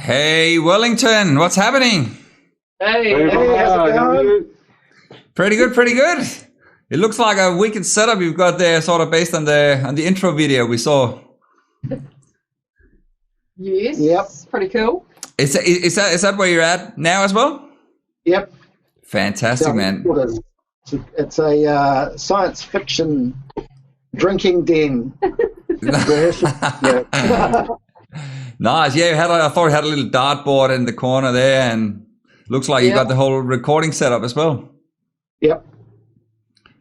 Hey, Wellington, what's happening? Hey, how's it going? Pretty good, pretty good. It looks like a wicked setup you've got there, sort of based on the intro video we saw. Yes. Yep. Pretty cool. Is that where you're at now as well? Yep. Fantastic, man. It's a science fiction drinking den. Yeah. Nice. Yeah, I thought it had a little dartboard in the corner there, and looks like you got the whole recording setup as well. Yep.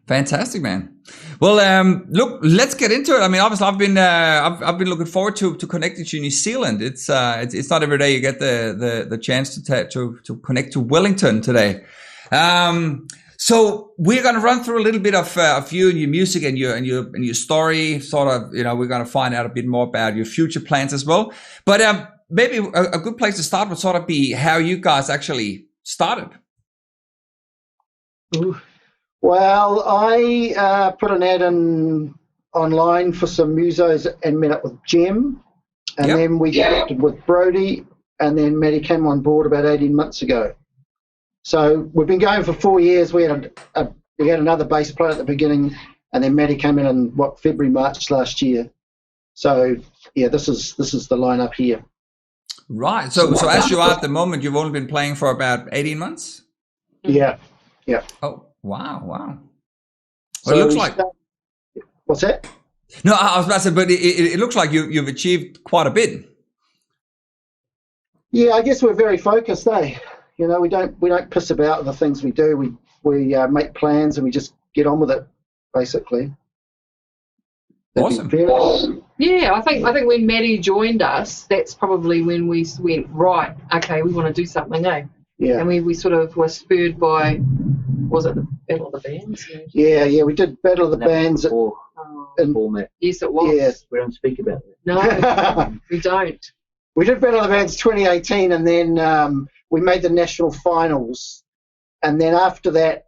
Fantastic, man. Well, look, let's get into it. I mean, obviously, I've been looking forward to connecting to New Zealand. It's not every day you get the chance to connect to Wellington today. So we're going to run through a little bit of you and your music and your story. Sort of, we're going to find out a bit more about your future plans as well. But maybe a good place to start would sort of be how you guys actually started. Well, I put an ad in online for some musos and met up with Jem, and then we connected with Brody, and then Maddie came on board about 18 months ago. So we've been going for 4 years. We had another bass player at the beginning, and then Maddie came in February, March last year. So yeah, this is the lineup here. Right. So as you are at the moment, you've only been playing for about 18 months? Yeah. Yeah. Oh, wow. Well, So it looks like... What's that? No, I was about to say, but it looks like you've achieved quite a bit. Yeah, I guess we're very focused, eh? We don't piss about the things we do. We make plans and we just get on with it, basically. Awesome. Yeah, I think when Maddie joined us, that's probably when we went, right, okay, we want to do something, eh? Yeah. And we sort of were spurred by, was it the Battle of the Bands? Yeah, we did Battle of the Bands. Format. Yes, it was. Yeah. We don't speak about it. No, we don't. We did Battle of the Bands 2018, and then we made the national finals. And then after that,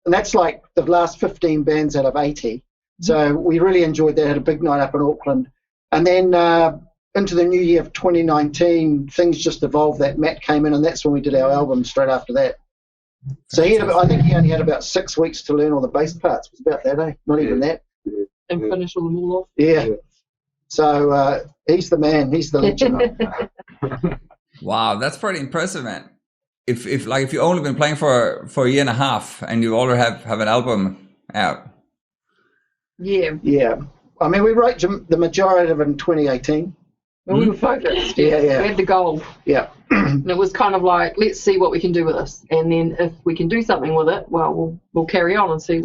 and that's like the last 15 bands out of 80. So we really enjoyed that, had a big night up in Auckland. And then into the new year of 2019, things just evolved. That Matt came in, and that's when we did our album straight after that. So I think he only had about 6 weeks to learn all the bass parts. It was about that, eh? Not even that. And finish all them all off. Yeah. So he's the man. He's the legend. Wow, that's pretty impressive, man. If you've only been playing for a year and a half and you already have an album out. Yeah. Yeah. I mean, we wrote the majority of it in 2018. Well, we were focused. Yeah. We had the goal. Yeah. And it was kind of like, let's see what we can do with this. And then if we can do something with it, well, we'll carry on and see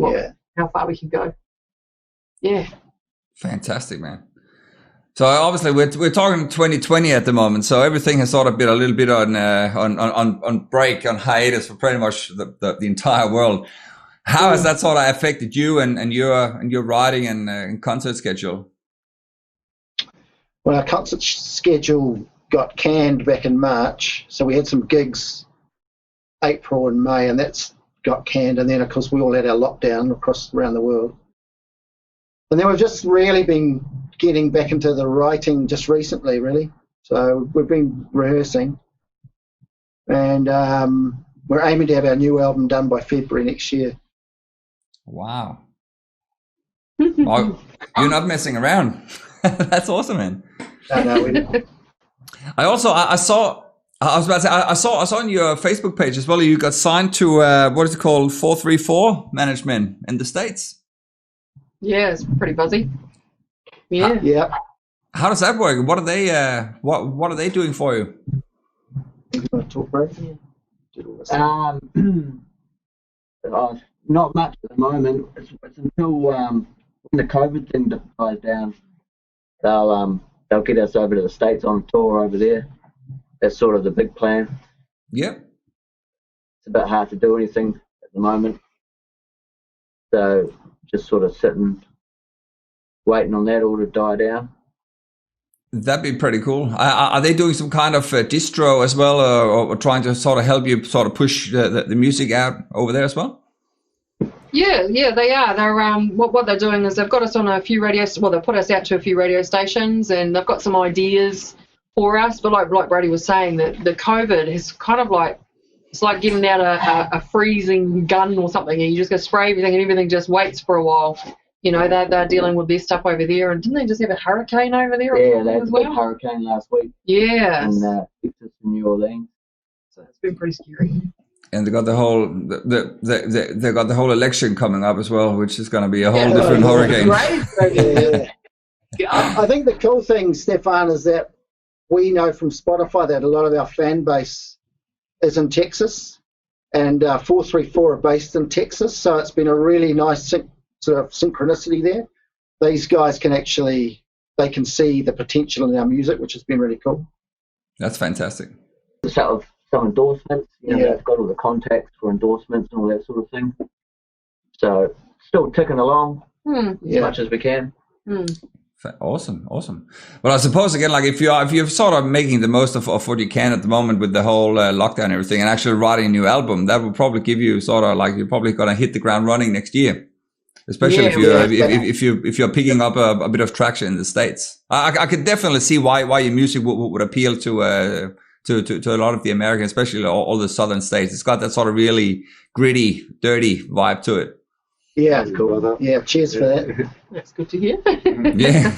how far we can go. Yeah. Fantastic, man. So obviously we're talking 2020 at the moment, so everything has sort of been a little bit on break, on hiatus for pretty much the entire world. How has that sort of affected you and your writing and concert schedule? Well, our concert schedule got canned back in March, so we had some gigs April and May, and that's got canned. And then, of course, we all had our lockdown around the world. And then we've just really been getting back into the writing just recently, really. So we've been rehearsing, and we're aiming to have our new album done by February next year. Wow. Oh, you're not messing around. That's awesome, man. No, we don't. I saw on your Facebook page as well, you got signed to what is it called, 434 management in the States. Yeah, it's pretty buzzy. Yeah. Yeah. How does that work? What are they what are they doing for you? You want to talk, Brad? Not much at the moment. It's until when the COVID thing dies down, they'll get us over to the States on tour over there. That's sort of the big plan. Yep. It's a bit hard to do anything at the moment, so just sort of sitting, waiting on that all to die down. That'd be pretty cool. Are they doing some kind of distro as well, or trying to sort of help you sort of push the music out over there as well? Yeah, they are. They're what they're doing is they've got us on a few they put us out to a few radio stations, and they've got some ideas for us. But like Brady was saying, that the COVID has kind of like, it's like getting out a freezing gun or something, and you just go spray everything, and everything just waits for a while. You know, they're dealing with their stuff over there, and didn't they just have a hurricane over there? Yeah, they had a big hurricane last week. Yeah. In Texas and New Orleans. So it's been pretty scary. And they got the whole they got the whole election coming up as well, which is going to be a whole different hurricane. Right. Yeah. I think the cool thing, Stefan, is that we know from Spotify that a lot of our fan base is in Texas, and 434 are based in Texas, so it's been a really nice sort of synchronicity there. These guys can actually, they can see the potential in our music, which has been really cool. That's fantastic. Some endorsements, they've got all the contacts for endorsements and all that sort of thing. So still ticking along as much as we can. Awesome. Well, I suppose again, like if you're sort of making the most of what you can at the moment with the whole lockdown and everything, and actually writing a new album, that will probably give you sort of like, you're probably going to hit the ground running next year, especially if you're picking up a bit of traction in the States. I could definitely see why your music would appeal to a lot of the American, especially all the southern states. It's got that sort of really gritty, dirty vibe to it. Yeah, that's cool. Yeah, cheers for that. That's good to hear. Yeah.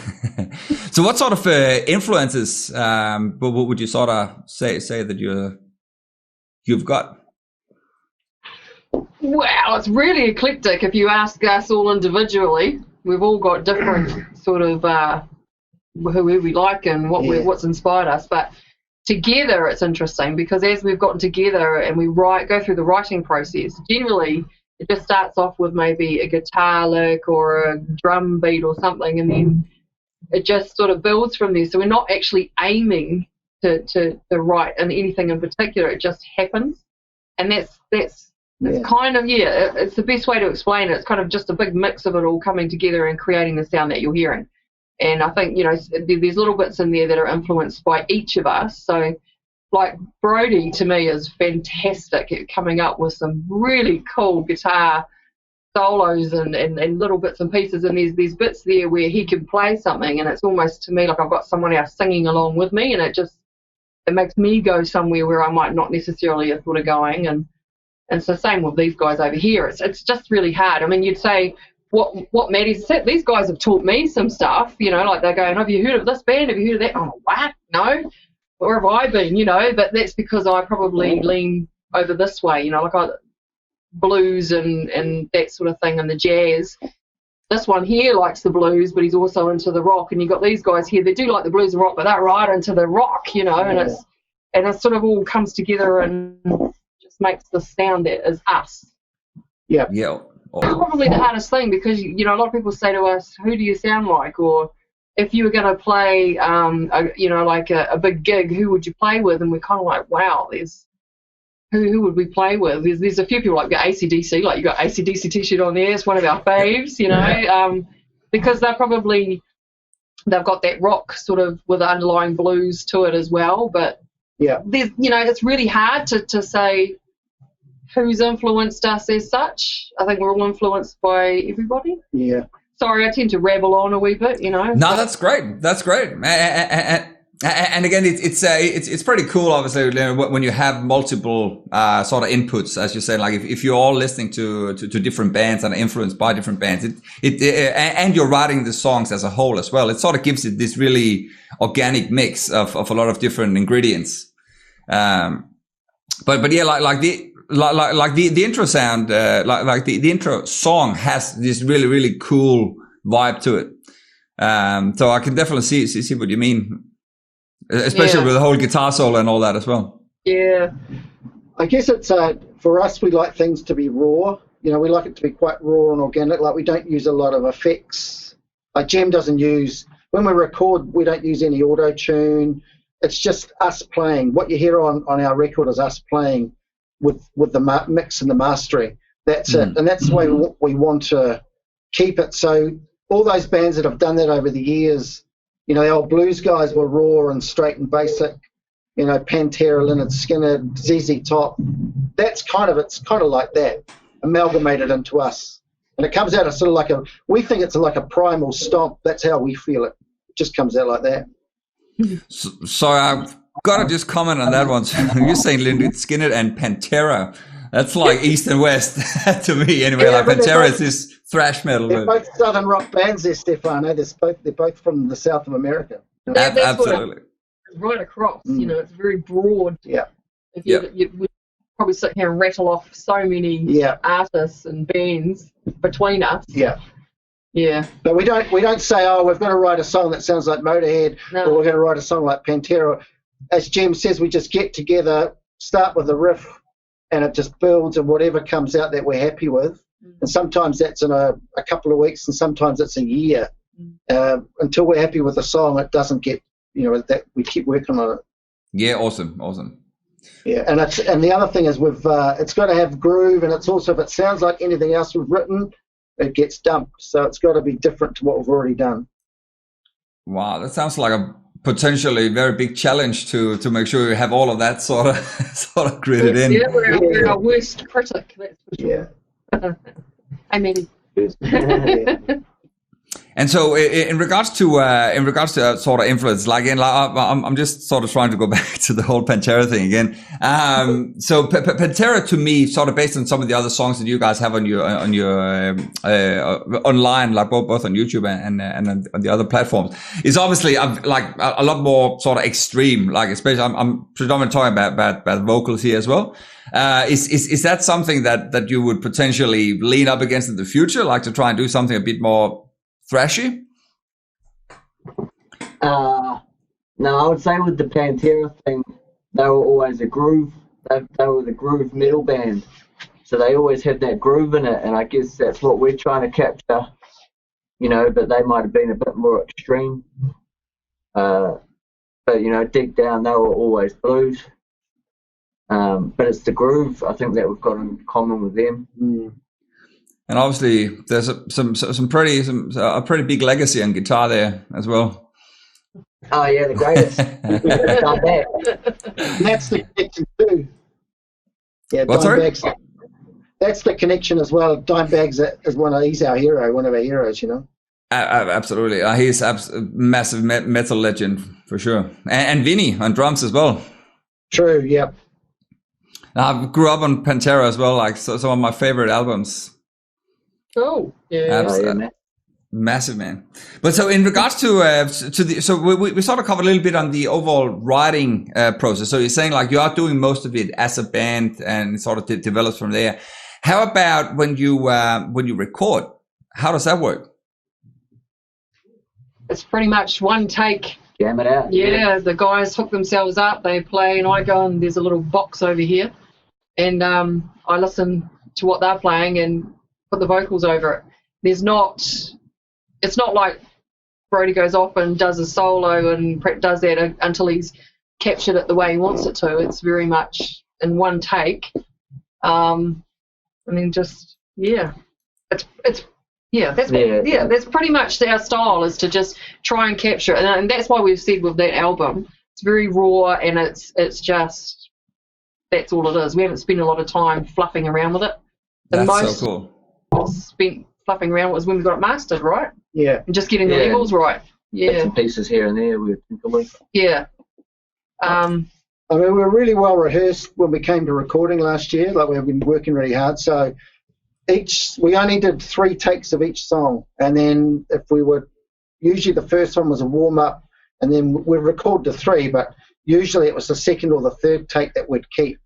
So what sort of influences would you sort of say that you've got? Wow, it's really eclectic. If you ask us all individually, we've all got different sort of who we like and what's inspired us. But together, it's interesting because as we've gotten together and we go through the writing process, generally it just starts off with maybe a guitar lick or a drum beat or something, and then it just sort of builds from there. So we're not actually aiming to write in anything in particular. It just happens, and that's kind of it's the best way to explain it. It's kind of just a big mix of it all coming together and creating the sound that you're hearing. And I think there's little bits in there that are influenced by each of us. So like Brody to me is fantastic at coming up with some really cool guitar solos and little bits and pieces, and there's bits there where he can play something and it's almost to me like I've got someone else singing along with me, and it makes me go somewhere where I might not necessarily have thought of going. And so same with these guys over here. It's just really hard. I mean, you'd say what Maddie said, these guys have taught me some stuff, like they're going, have you heard of this band? Have you heard of that? Oh, what? No. Where have I been, but that's because I probably lean over this way, like blues and that sort of thing and the jazz. This one here likes the blues, but he's also into the rock, and you've got these guys here, they do like the blues and rock, but they're right into the rock, and it sort of all comes together and just makes the sound that is us. Yeah. It's probably the hardest thing because, a lot of people say to us, who do you sound like? Or if you were going to play, like a big gig, who would you play with? And we're kind of like, wow, who would we play with? There's a few people like AC/DC, like you got AC/DC t-shirt on there. It's one of our faves, because they've got that rock sort of with underlying blues to it as well. But there's, it's really hard to say who's influenced us as such. I think we're all influenced by everybody. Yeah. Sorry, I tend to rabble on a wee bit, No, that's great. And again, it's pretty cool, obviously, when you have multiple sort of inputs, as you say, like if you're all listening to different bands and influenced by different bands, and you're writing the songs as a whole as well, it sort of gives it this really organic mix of a lot of different ingredients. But yeah, like the intro sound, the intro song has this really, really cool vibe to it. So I can definitely see what you mean, especially with the whole guitar solo and all that as well. Yeah. I guess it's, for us, we like things to be raw. We like it to be quite raw and organic. Like we don't use a lot of effects. Like Jem doesn't use, when we record, we don't use any auto-tune. It's just us playing. What you hear on our record is us playing with the mix and the mastering. That's it. And that's the way we want to keep it. So all those bands that have done that over the years, the old blues guys were raw and straight and basic, Pantera, Lynyrd Skynyrd, ZZ Top. It's kind of like that, amalgamated into us. And it comes out as sort of we think it's like a primal stomp. That's how we feel it. It just comes out like that. So I've got to just comment on that one. You're saying Lynyrd Skynyrd and Pantera. That's like East and West to me, anyway. Yeah, like but Pantera is this thrash metal. They're both southern rock bands there, Stefano. They're both from the south of America. That's Absolutely. Right across, it's very broad. Yeah. If you would probably sit here and rattle off so many artists and bands between us. Yeah. Yeah. But we don't say, oh, we've got to write a song that sounds like Motorhead, or we're going to write a song like Pantera. As Jem says, we just get together, start with a riff, and it just builds, and whatever comes out that we're happy with. And sometimes that's in a couple of weeks, and sometimes it's a year. Until we're happy with the song, it doesn't get, that we keep working on it. Yeah, awesome. Yeah, and the other thing is it's got to have groove, and it's also, if it sounds like anything else we've written, it gets dumped. So it's got to be different to what we've already done. Wow, that sounds like a potentially very big challenge to make sure you have all of that sort of gridded in. Yeah, we're our worst critic. That's for sure. Yeah. I mean. And so, in regards to sort of influence, I'm just sort of trying to go back to the whole Pantera thing again. So Pantera, to me, sort of based on some of the other songs that you guys have on your online, like both on YouTube and on the other platforms, is obviously like a lot more sort of extreme. Like especially, I'm predominantly talking about vocals here as well. Is that something that you would potentially lean up against in the future, like to try and do something a bit more thrashy? No, I would say with the Pantera thing, they were always a groove. They were the groove metal band, so they always had that groove in it, and I guess that's what we're trying to capture. But they might have been a bit more extreme. But deep down, they were always blues. But it's the groove, I think, that we've got in common with them. And obviously, there's a pretty big legacy on guitar there as well. Oh yeah, the greatest. That's the connection too. Yeah, what, sorry? Dimebag's, that's the connection as well. Dimebag's is one of our heroes. Absolutely, he's a massive metal legend for sure. And Vinny on drums as well. True. Yep. I grew up on Pantera as well. Like some of my favorite albums. Oh, yeah. Massive, man. But so in regards to we sort of covered a little bit on the overall writing process. So you're saying like you are doing most of it as a band and sort of develops from there. How about when you record? How does that work? It's pretty much one take. Jam it out. Yeah, the guys hook themselves up, they play, and I go and there's a little box over here, and I listen to what they're playing and put the vocals over it. It's not like Brody goes off and does a solo and does that until he's captured it the way he wants it to. It's very much in one take. That's pretty much our style, is to just try and capture it, and that's why we've said with that album, it's very raw, and it's just, that's all it is. We haven't spent a lot of time fluffing around with it. The That's so cool. Spent fluffing around was when we got it mastered, right? Yeah. And just getting the levels right. Yeah. Bits and pieces here and there we think of. Yeah. I mean, we were really well rehearsed when we came to recording last year. Like, we've been working really hard. So we only did 3 takes of each song, and then usually the first one was a warm up, and then we'd record the 3, but usually it was the second or the third take that we'd keep.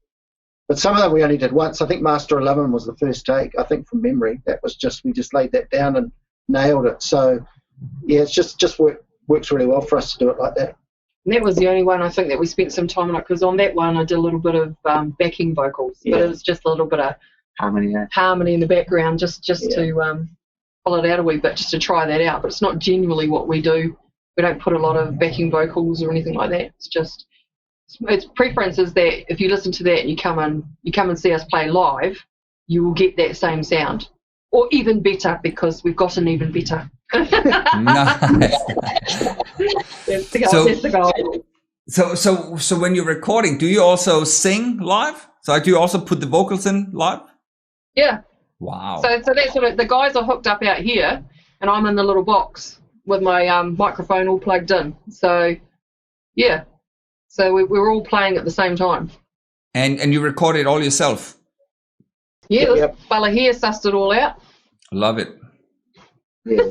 But some of them we only did once. I think Master 11 was the first take, I think, from memory. That was we just laid that down and nailed it. So, yeah, it's just works really well for us to do it like that. And that was the only one I think that we spent some time on it, because on that one I did a little bit of backing vocals, but it was just a little bit of harmony in the background, just to pull it out a wee bit, just to try that out. But it's not genuinely what we do. We don't put a lot of backing vocals or anything like that. It's just, its preference is that if you listen to that and you come and see us play live, you will get that same sound, or even better, because we've gotten even better. Nice. That's the goal. So when you're recording, do you also sing live? So do you also put the vocals in live? Yeah. Wow. So that's sort of, the guys are hooked up out here, and I'm in the little box with my microphone all plugged in. So Yeah. So we were all playing at the same time. And you record it all yourself? Yeah, this fella here sussed it all out. Love it. Yeah.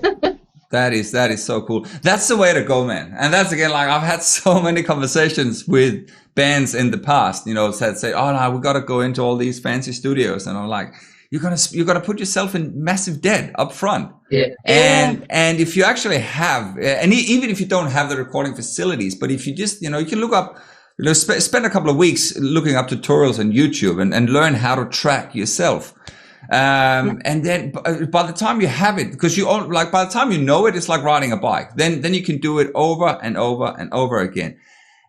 That is so cool. That's the way to go, man. And that's again, like I've had so many conversations with bands in the past, you know, say, oh no, we got to go into all these fancy studios. And I'm like, you're going to put yourself in massive debt up front. Yeah. And if you actually have, and even if you don't have the recording facilities, but if you just, you know, you can look up, you know, spend a couple of weeks looking up tutorials on YouTube and learn how to track yourself. And then by the time you have it, because by the time you know it, it's like riding a bike. Then you can do it over and over and over again.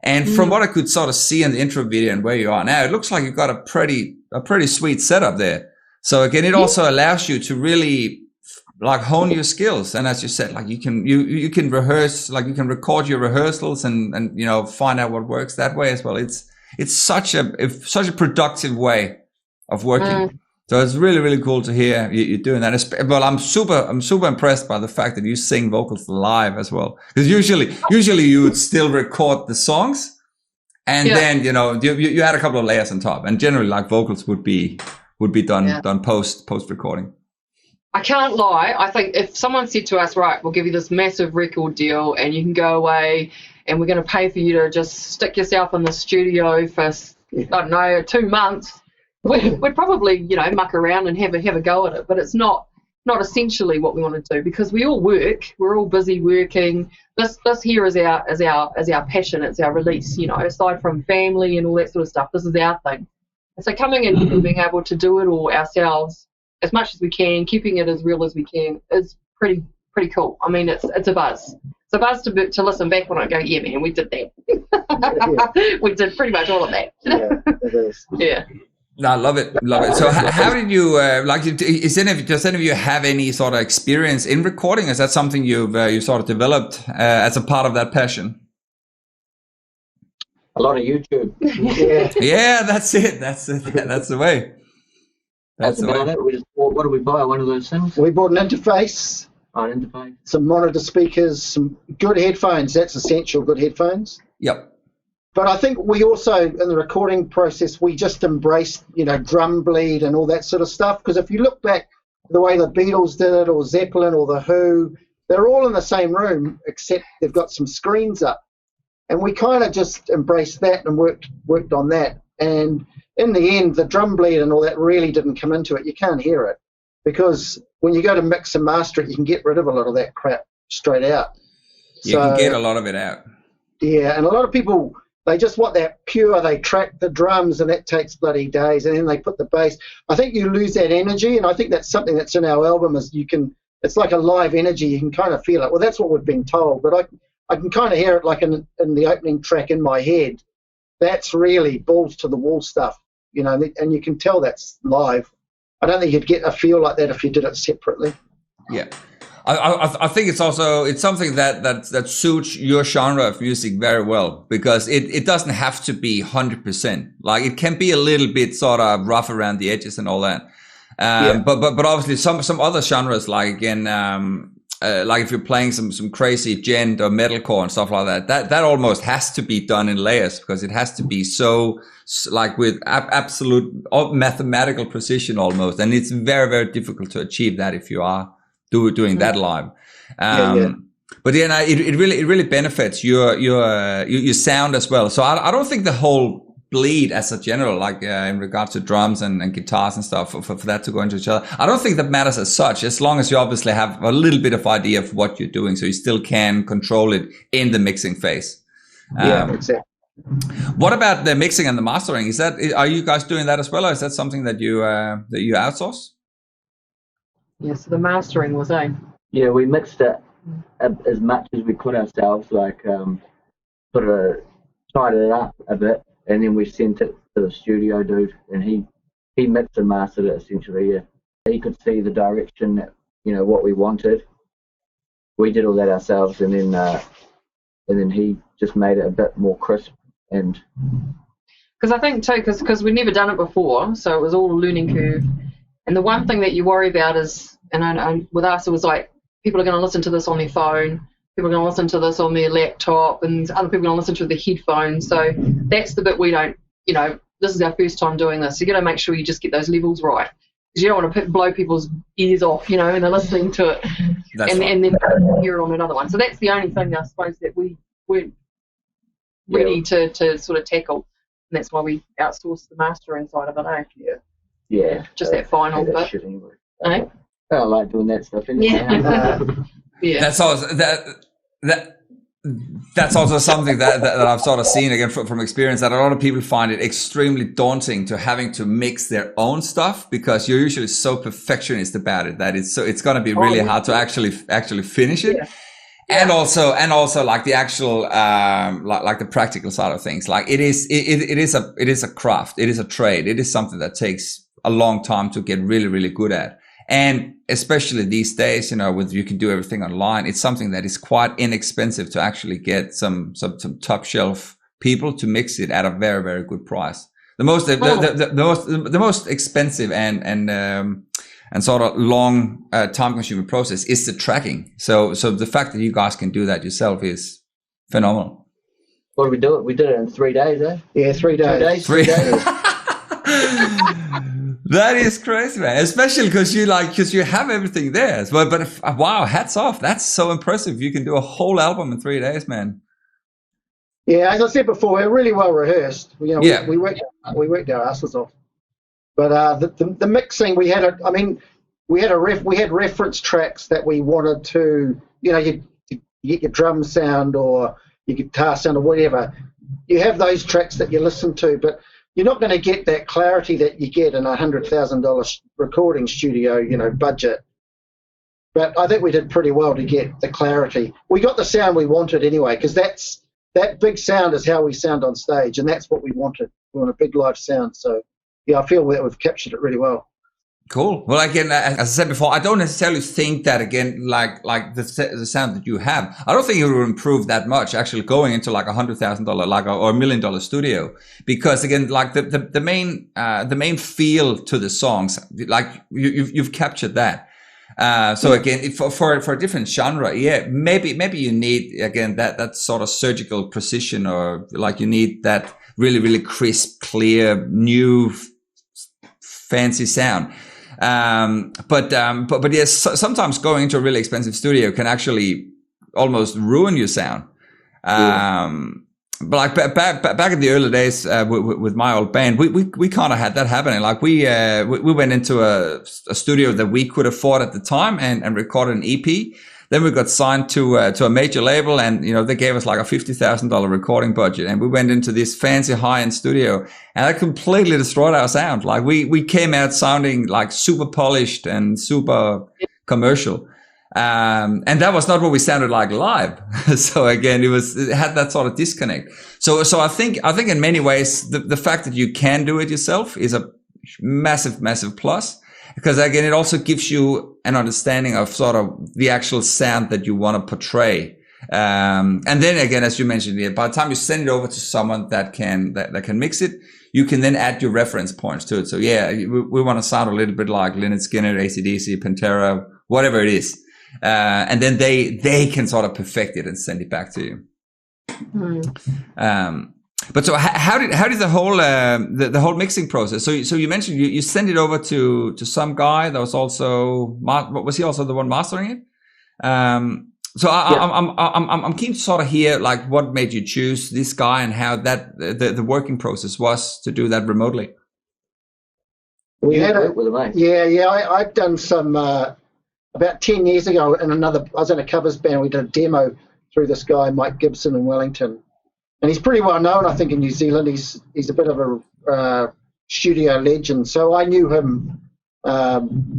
And from what I could sort of see in the intro video and where you are now, it looks like you've got a pretty sweet setup there. So again, it also allows you to really like hone your skills. And as you said, like you can rehearse, like you can record your rehearsals and you know, find out what works that way as well. It's such a productive way of working. So it's really, really cool to hear you're doing that. Well, I'm super impressed by the fact that you sing vocals live as well. Because usually you would still record the songs, and then you know you add a couple of layers on top, and generally like vocals would be done post recording. I can't lie. I think if someone said to us, right, we'll give you this massive record deal, and you can go away, and we're going to pay for you to just stick yourself in the studio for I don't know 2 months. We'd probably, you know, muck around and have a go at it, but it's not essentially what we want to do because we all work. We're all busy working. This here is our passion. It's our release. You know, aside from family and all that sort of stuff, this is our thing. And so coming in and being able to do it all ourselves as much as we can, keeping it as real as we can, is pretty cool. I mean, it's a buzz. It's a buzz to listen back on it and go, yeah, man, we did that. We did pretty much all of that. Yeah, it is. Yeah. No, I love it. So how did you, does any of you have any sort of experience in recording? Is that something you sort of developed as a part of that passion? A lot of YouTube. Yeah, that's it. That's the way. That's about it. We just bought, what did we buy? One of those things? We bought an interface. An interface. Some monitor speakers, some good headphones. That's essential, good headphones. Yep. But I think we also, in the recording process, we just embraced, you know, drum bleed and all that sort of stuff. Because if you look back the way the Beatles did it, or Zeppelin, or The Who, they're all in the same room, except they've got some screens up. And we kind of just embraced that and worked on that. And in the end, the drum bleed and all that really didn't come into it. You can't hear it. Because when you go to mix and master it, you can get rid of a lot of that crap straight out. You can get a lot of it out. Yeah, and a lot of people, they just want that pure, they track the drums and that takes bloody days, and then they put the bass. I think you lose that energy, and I think that's something that's in our album is it's like a live energy, you can kind of feel it. Well, that's what we've been told, but I can kind of hear it like in the opening track in my head. That's really balls to the wall stuff, you know, and you can tell that's live. I don't think you'd get a feel like that if you did it separately. Yeah. I think it's something that suits your genre of music very well, because it doesn't have to be 100%. Like it can be a little bit sort of rough around the edges and all that. But obviously some other genres, like again, like if you're playing some crazy gent or metalcore and stuff like that almost has to be done in layers, because it has to be so like with absolute mathematical precision almost, and it's very, very difficult to achieve that if you are doing that live. But then it really benefits your sound as well. So I don't think the whole bleed as a general, like in regards to drums and guitars and stuff, for that to go into each other, I don't think that matters as such, as long as you obviously have a little bit of idea of what you're doing, so you still can control it in the mixing phase. Exactly. What about the mixing and the mastering? Are you guys doing that as well, or is that something that you outsource? Yeah, so the mastering was Yeah, we mixed it as much as we could ourselves, like tied it up a bit, and then we sent it to the studio dude, and he mixed and mastered it essentially. Yeah, he could see the direction that, you know, what we wanted. We did all that ourselves, and then he just made it a bit more crisp. And because I think too, because we'd never done it before, so it was all a learning curve. And the one thing that you worry about is, and with us it was like, people are going to listen to this on their phone, people are going to listen to this on their laptop, and other people are going to listen to the headphones. So that's the bit we don't, this is our first time doing this. You're going to make sure you just get those levels right. Because you don't want to blow people's ears off, and they're listening to it, and then hear it on another one. So that's the only thing, I suppose, that we weren't ready to sort of tackle. And that's why we outsourced the mastering side of it, eh? Yeah. Just that final bit. Anyway. Eh? I like doing that stuff anyway. Yeah. That's also that's also something that I've sort of seen again from experience, that a lot of people find it extremely daunting to having to mix their own stuff, because you're usually so perfectionist about it that it's going to be really hard to actually finish it. Yeah. And also like the actual like the practical side of things. Like it is a craft, it is a trade, it is something that takes a long time to get really, really good at. And especially these days, with you can do everything online, it's something that is quite inexpensive to actually get some top shelf people to mix it at a very, very good price. The most expensive and sort of long time consuming process is the tracking. So the fact that you guys can do that yourself is phenomenal. What did we do? We did it in 3 days, eh? Yeah, 3 days. 3 days. That is crazy, man. Especially because you have everything there. But wow, hats off. That's so impressive. You can do a whole album in 3 days, man. Yeah, as I said before, we're really well rehearsed. We worked our asses off. But the mixing, we had reference tracks that we wanted to, you get your drum sound or your guitar sound or whatever. You have those tracks that you listen to, but you're not going to get that clarity that you get in a $100,000 recording studio, budget. But I think we did pretty well to get the clarity. We got the sound we wanted anyway, because that big sound is how we sound on stage, and that's what we wanted. We want a big live sound. So, yeah, I feel that we've captured it really well. Cool. Well, again, as I said before, I don't necessarily think that, again, like the sound that you have, I don't think it will improve that much actually going into like $100,000 or $1 million studio, because again, like the main feel to the songs, like you've captured that. So again, for a different genre, maybe you need, again, that sort of surgical precision, or like you need that really, really crisp, clear, new, fancy sound. But yes, sometimes going into a really expensive studio can actually almost ruin your sound. But like back in the early days with my old band, we kind of had that happening. Like we went into a studio that we could afford at the time and recorded an EP. Then we got signed to a major label, and they gave us like a $50,000 recording budget, and we went into this fancy high-end studio, and that completely destroyed our sound. Like we came out sounding like super polished and super commercial, and that was not what we sounded like live. So again, it had that sort of disconnect. So I think in many ways the fact that you can do it yourself is a massive plus. Because again, it also gives you an understanding of sort of the actual sound that you want to portray. And then again, as you mentioned, by the time you send it over to someone that can mix it, you can then add your reference points to it. So yeah, we want to sound a little bit like Lynyrd Skynyrd, AC/DC, Pantera, whatever it is. And then they can sort of perfect it and send it back to you. But so how did the whole the whole mixing process? So you mentioned you sent it over to some guy that was also, was he also the one mastering it? So I'm keen to sort of hear like what made you choose this guy and how that the working process was to do that remotely. We had I've done some about 10 years ago I was in a covers band. We did a demo through this guy Mike Gibson in Wellington. And he's pretty well known, I think, in New Zealand. He's a bit of a studio legend. So I knew him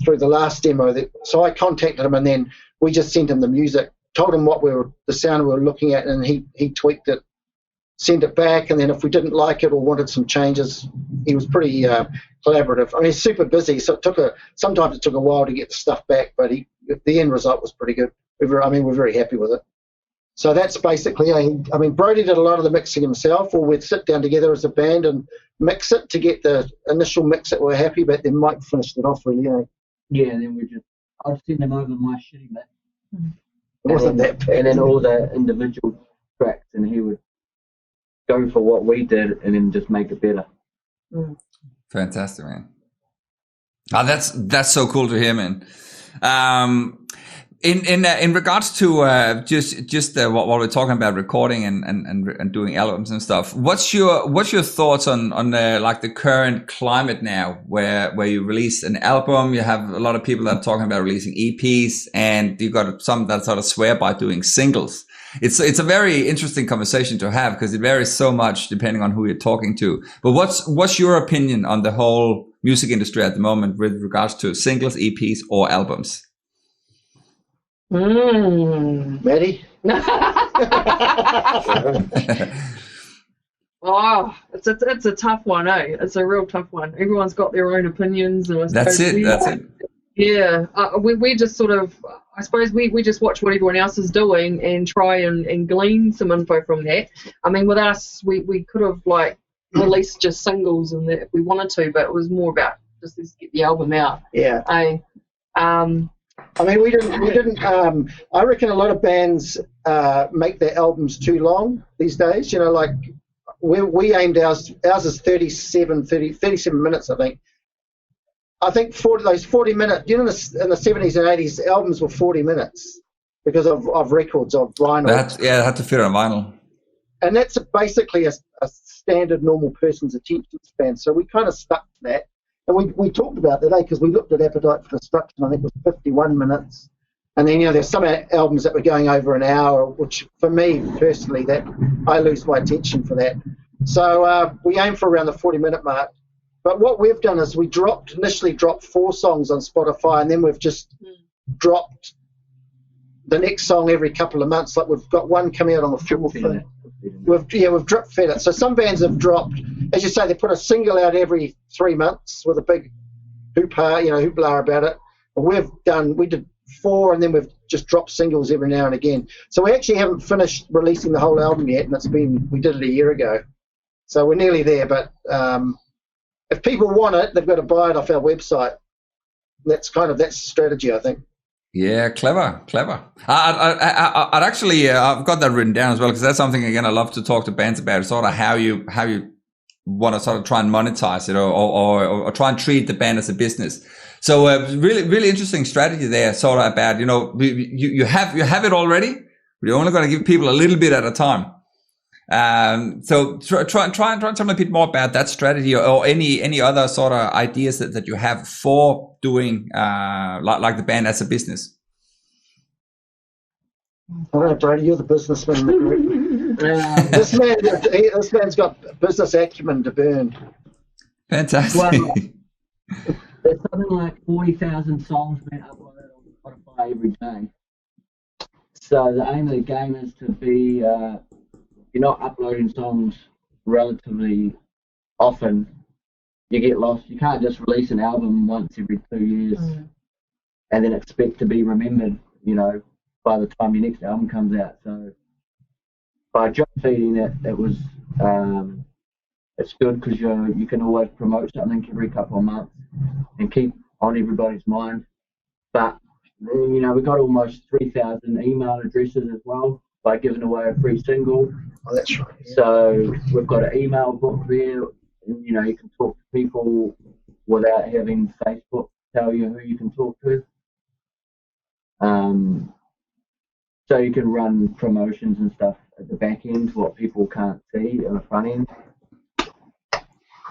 through the last demo. So I contacted him, and then we just sent him the music, told him the sound we were looking at, and he tweaked it, sent it back. And then if we didn't like it or wanted some changes, he was pretty collaborative. I mean, he's super busy, so sometimes it took a while to get the stuff back, but the end result was pretty good. We're very happy with it. So that's basically, Brody did a lot of the mixing himself, or we'd sit down together as a band and mix it to get the initial mix that we're happy, but then Mike finished it off really. Yeah, then I'd send him over my shitty mix. It wasn't that bad. And then all the individual tracks, and he would go for what we did and then just make it better. Fantastic, man. Oh, that's so cool to hear, man. In regards to just what we're talking about, recording and doing albums and stuff, what's your thoughts on like the current climate now, where you release an album, you have a lot of people that are talking about releasing EPs, and you got some that sort of swear by doing singles. It's a very interesting conversation to have because it varies so much depending on who you're talking to. But what's your opinion on the whole music industry at the moment with regards to singles, EPs, or albums? Maddie? Oh, it's a tough one, eh? It's a real tough one. Everyone's got their own opinions, and That's it. Yeah, we just sort of, I suppose we just watch what everyone else is doing and try and glean some info from that. I mean, with us, we could have like released just singles and that if we wanted to, but it was more about just let's get the album out. Yeah. I mean, we didn't. I reckon a lot of bands make their albums too long these days. You know, like we aimed ours is 37 minutes, I think. I think 40 minutes. You know, in the 70s and 80s, albums were 40 minutes because of records, of vinyl. They had to fit on vinyl. And that's basically a standard normal person's attention span. So we kind of stuck to that. And we talked about that, because we looked at Appetite for Destruction, I think it was 51 minutes. And then, you know, there's some albums that were going over an hour, which for me, personally, that I lose my attention for that. So we aim for around the 40-minute mark. But what we've done is we initially dropped 4 songs on Spotify, and then we've just dropped the next song every couple of months. Like we've got one coming out on the 4th. We've drip fed it. So some bands have dropped, as you say, they put a single out every 3 months with a big hoopla about it. But we did 4, and then we've just dropped singles every now and again. So we actually haven't finished releasing the whole album yet, and we did it a year ago. So we're nearly there, but if people want it, they've got to buy it off our website. That's the strategy, I think. Yeah, clever. I'd actually, I've got that written down as well, because that's something, again, I love to talk to bands about, sort of how you want to sort of try and monetize it or try and treat the band as a business. So really, really interesting strategy there, sort of about, you know, you have it already, but you're only going to give people a little bit at a time. So try and tell me a bit more about that strategy, or any other sort of ideas that you have for doing like the band as a business. All right, Brady, you're the businessman. This man's got business acumen to burn. Fantastic. Well, there's something like 40,000 songs being uploaded on Spotify every day. So the aim of the game is to be you're not uploading songs relatively often, you get lost. You can't just release an album once every 2 years and then expect to be remembered, you know, by the time your next album comes out. So by drip feeding it, was it's good because you can always promote something every couple of months and keep on everybody's mind. But you know, we've got almost 3,000 email addresses as well by giving away a free single. Oh, that's right. Yeah. So we've got an email book there. You know, you can talk to people without having Facebook tell you who you can talk to. So you can run promotions and stuff at the back end, what people can't see at the front end.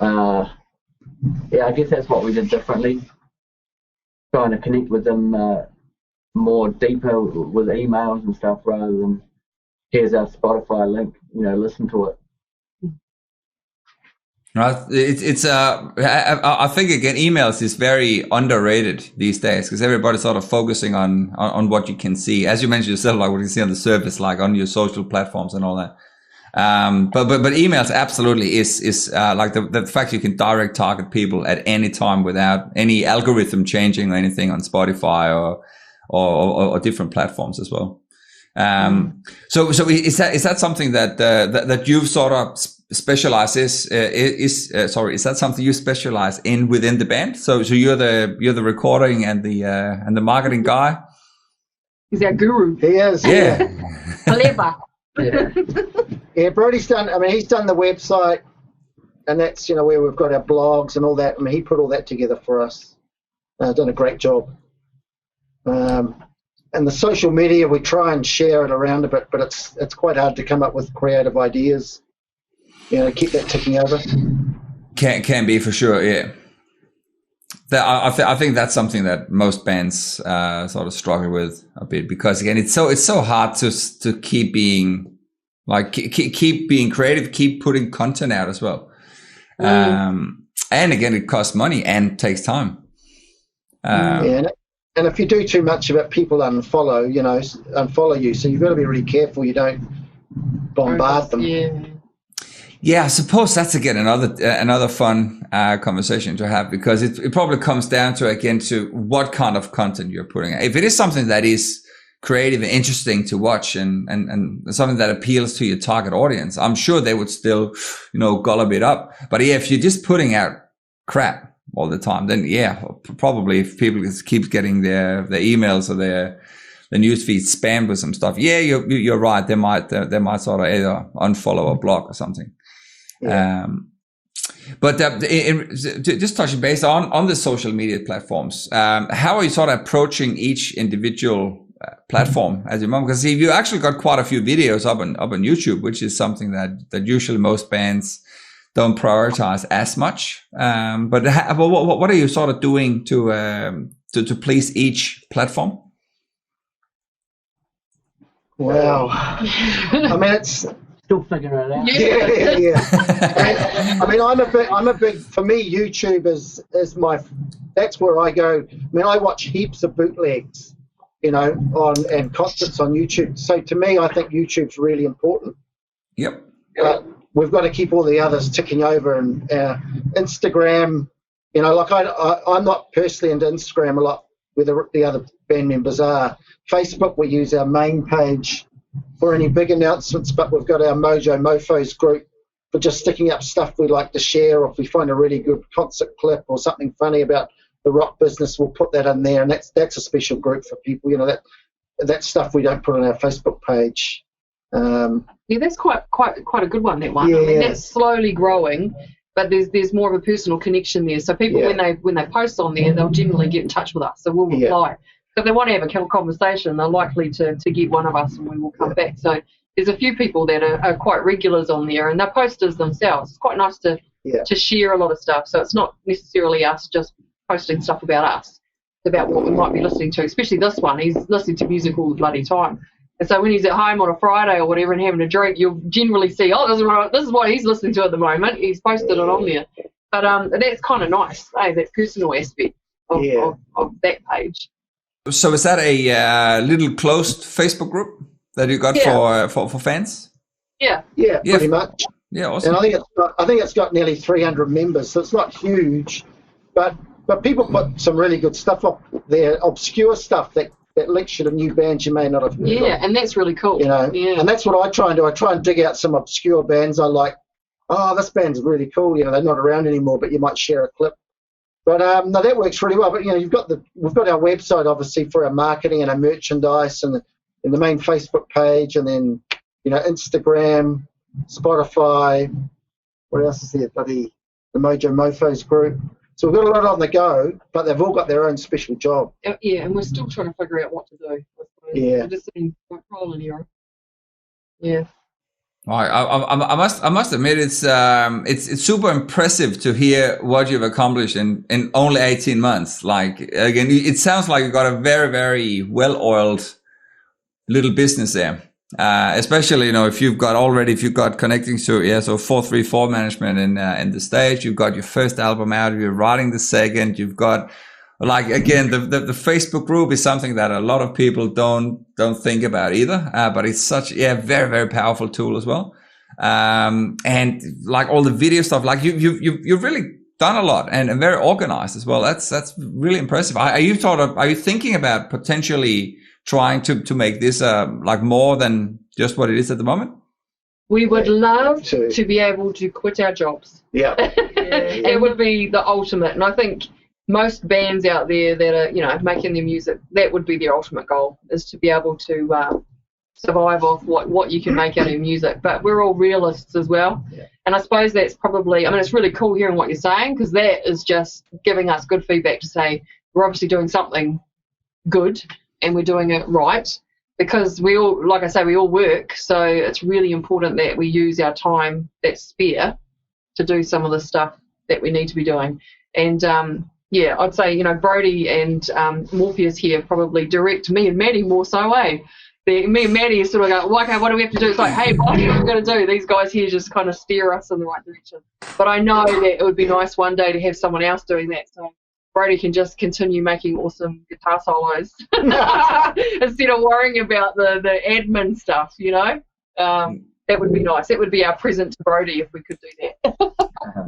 I guess that's what we did differently. Trying to connect with them more deeper with emails and stuff, rather than here's our Spotify link, you know, listen to it. Right. I think, again, emails is very underrated these days, because everybody's sort of focusing on what you can see, as you mentioned yourself, like what you see on the surface, like on your social platforms and all that. But emails absolutely is like the fact you can direct target people at any time without any algorithm changing or anything on Spotify or different platforms as well. So is that something that you've sort of specialized is that something you specialize in within the band? So you're the recording and the marketing guy? He's our guru. He is. Yeah. Clever. Yeah, Brody's done. I mean, he's done the website, and that's where we've got our blogs and all that. I mean, he put all that together for us. Done a great job. And the social media, we try and share it around a bit, but it's quite hard to come up with creative ideas. Keep that ticking over. Can be for sure, yeah. I think that's something that most bands sort of struggle with a bit, because again, it's so hard to keep being keep being creative, keep putting content out as well. And again, it costs money and takes time. And if you do too much of it, people unfollow you. So you've got to be really careful you don't bombard them. Yeah, I suppose that's again another fun conversation to have, because it probably comes down to, again, to what kind of content you're putting out. If it is something that is creative and interesting to watch and something that appeals to your target audience, I'm sure they would still, gulp it up. But yeah, if you're just putting out crap all the time, then probably if people keep getting their emails or their newsfeed spammed with some stuff, you're right. They might sort of either unfollow or block or something. Yeah. But just touching base on the social media platforms, how are you sort of approaching each individual platform at the moment? Because you actually got quite a few videos up on YouTube, which is something that usually most bands don't prioritize as much. But what are you sort of doing to please each platform? Wow. I mean, it's still figuring it out. Yeah. I mean, I'm a big. For me, YouTube is that's where I go. I mean, I watch heaps of bootlegs, and concerts on YouTube. So to me, I think YouTube's really important. Yep. But we've got to keep all the others ticking over, and Instagram. I'm not personally into Instagram a lot, where the other band members are. Facebook, we use our main page for any big announcements, but we've got our Mojo Mofos group for just sticking up stuff we like to share, or if we find a really good concert clip or something funny about the rock business, we'll put that in there, and that's a special group for people. That stuff we don't put on our Facebook page. That's quite a good one. That one. I mean, that's slowly growing, but there's more of a personal connection there. So people, when they post on there, they'll generally get in touch with us, so we'll reply. So if they want to have a conversation, they're likely to get one of us, and we will come back. So there's a few people that are quite regulars on there, and they're posters themselves. It's quite nice to share a lot of stuff. So it's not necessarily us just posting stuff about us. It's about what we might be listening to, especially this one. He's listening to music all the bloody time. And so when he's at home on a Friday or whatever and having a drink, you'll generally see, this is what he's listening to at the moment. He's posted it on there. But that's kind of nice, that personal aspect of that page. So is that a little closed Facebook group that you got for fans? Yeah, pretty much. Yeah, awesome. And I think it's got nearly 300 members, so it's not huge, but people put some really good stuff up there, obscure stuff that links you to new bands you may not have heard of. And that's really cool. And that's what I try and do. I try and dig out some obscure bands I like. Oh, this band's really cool. They're not around anymore, but you might share a clip. But no, that works really well. But we've got our website obviously for our marketing and our merchandise, and the main Facebook page, and then Instagram, Spotify. What else is there? The Mojo Mofos group. So we've got a lot on the go, but they've all got their own special job. Yeah, and we're still trying to figure out what to do. We're just in trial and error. Yeah. I must admit it's super impressive to hear what you've accomplished in only 18 months. Like, again, it sounds like you've got a very, very well-oiled little business there. Especially, if you've got connecting to, so 434 management in the States, you've got your first album out, you're writing the second, you've got, like, again, the Facebook group is something that a lot of people don't think about either. But it's such very, very powerful tool as well. And like all the video stuff, like you've really done a lot and very organized as well. That's really impressive. Are you thinking about potentially trying to make this like more than just what it is at the moment? We would love to be able to quit our jobs. Yeah. It would be the ultimate. And I think most bands out there that are, making their music, that would be their ultimate goal, is to be able to survive off what you can make out of music. But we're all realists as well. Yeah. And I suppose that's probably, it's really cool hearing what you're saying, because that is just giving us good feedback to say we're obviously doing something good and we're doing it right. Because we all, like I say, we all work. So it's really important that we use our time that's spare to do some of the stuff that we need to be doing. And, I'd say, Brody and Morpheus here probably direct me and Maddie more so, eh? Me and Maddie is sort of go, well, okay, what do we have to do? It's like, hey, what are we going to do? These guys here just kind of steer us in the right direction. But I know that it would be nice one day to have someone else doing that. So Brody can just continue making awesome guitar solos instead of worrying about the admin stuff, That would be nice. That would be our present to Brody if we could do that.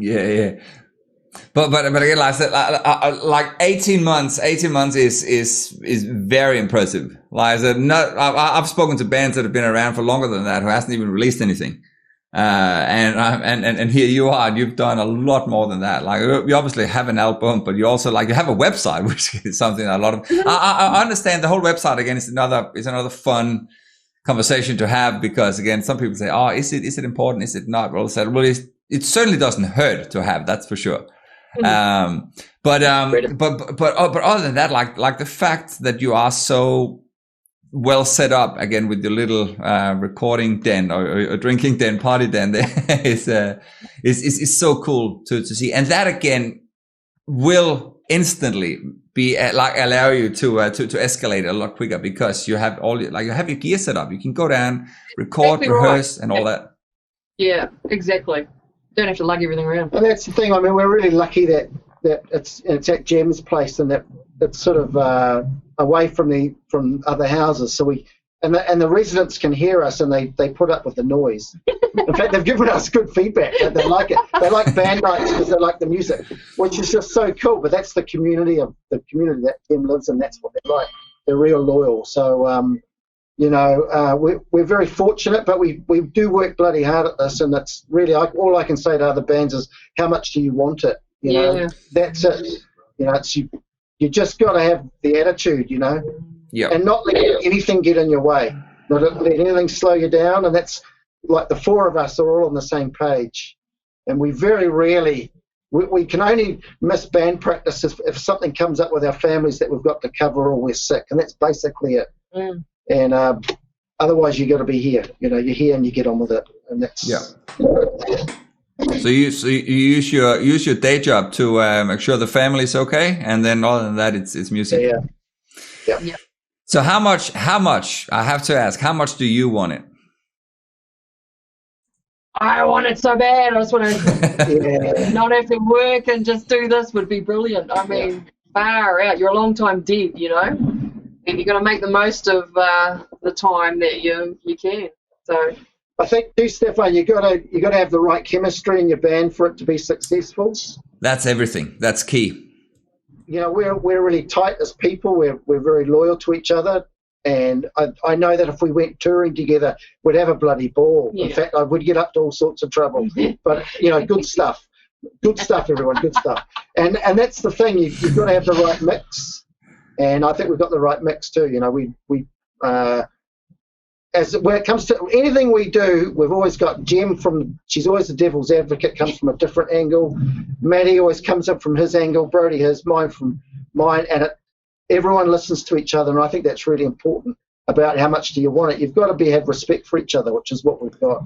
Yeah. But again, like I said, like 18 months is very impressive. Like I said, I've spoken to bands that have been around for longer than that who hasn't even released anything. And here you are, and you've done a lot more than that. Like you obviously have an album, but you also you have a website, which is something that a lot of, I understand the whole website again is another fun conversation to have, because again, some people say, oh, is it important? Is it not? Well, it certainly doesn't hurt to have, that's for sure. But other than that, like the fact that you are so well set up again with your little recording den or drinking den, party den, there is so cool to see, and that again will instantly be allow you to escalate a lot quicker, because you have you have your gear set up. You can go down, record, exactly rehearse, right. and all that. Yeah, exactly. Don't have to lug everything around. And that's the thing. We're really lucky that it's at Jem's place, and that it's sort of away from other houses. So the residents can hear us, and they put up with the noise. In fact, they've given us good feedback. They like it. They like band nights because they like the music, which is just so cool. But that's the community that Jem lives in. That's what they like. They're real loyal. So we're very fortunate, but we do work bloody hard at this, and that's really all I can say to other bands is, how much do you want it? That's it. It's you just got to have the attitude, Yeah. and not let anything get in your way, not let anything slow you down. And that's like the four of us are all on the same page, and we very rarely. We can only miss band practice if something comes up with our families that we've got to cover, or we're sick, and that's basically it. Mm. And otherwise, you got to be here. You're here, and you get on with it, and that's. Yeah. So you use your day job to make sure the family's okay, and then other than that, it's music. Yeah. So how much? I have to ask, how much do you want it? I want it so bad. I just want to not have to work and just do this would be brilliant. Far out. You're a long time dead, and you're going to make the most of the time that you can. So I think too, Stefan, you got to have the right chemistry in your band for it to be successful. That's everything. That's key. We're really tight as people. We're very loyal to each other, and I know that if we went touring together, we'd have a bloody ball. Yeah. In fact, I would get up to all sorts of trouble. But good stuff, everyone, good stuff. And that's the thing. You've got to have the right mix, and I think we've got the right mix too. When it comes to anything we do, we've always got Jem she's always the devil's advocate, comes from a different angle. Matty always comes up from his angle, Brody his, mine from mine, and everyone listens to each other, and I think that's really important about how much do you want it. You've got to have respect for each other, which is what we've got.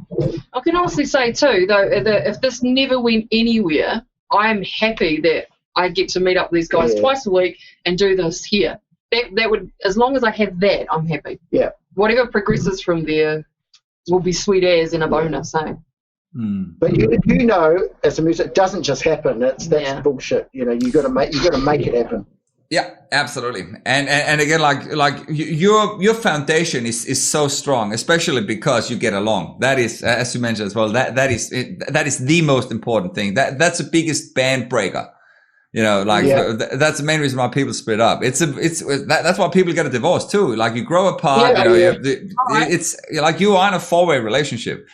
I can honestly say too, though, that if this never went anywhere, I'm happy that I get to meet up with these guys twice a week and do this here. That would, as long as I have that, I'm happy. Yeah. Whatever progresses from there will be sweet as and a bonus, eh? But as a music, it doesn't just happen. That's bullshit. You got to make it happen. Yeah, absolutely. And again, like your foundation is so strong, especially because you get along. That is, as you mentioned as well, that is the most important thing. That's the biggest band breaker. That's the main reason why people split up. That's why people get a divorce too. Like you grow apart. It's like you are in a 4-way relationship.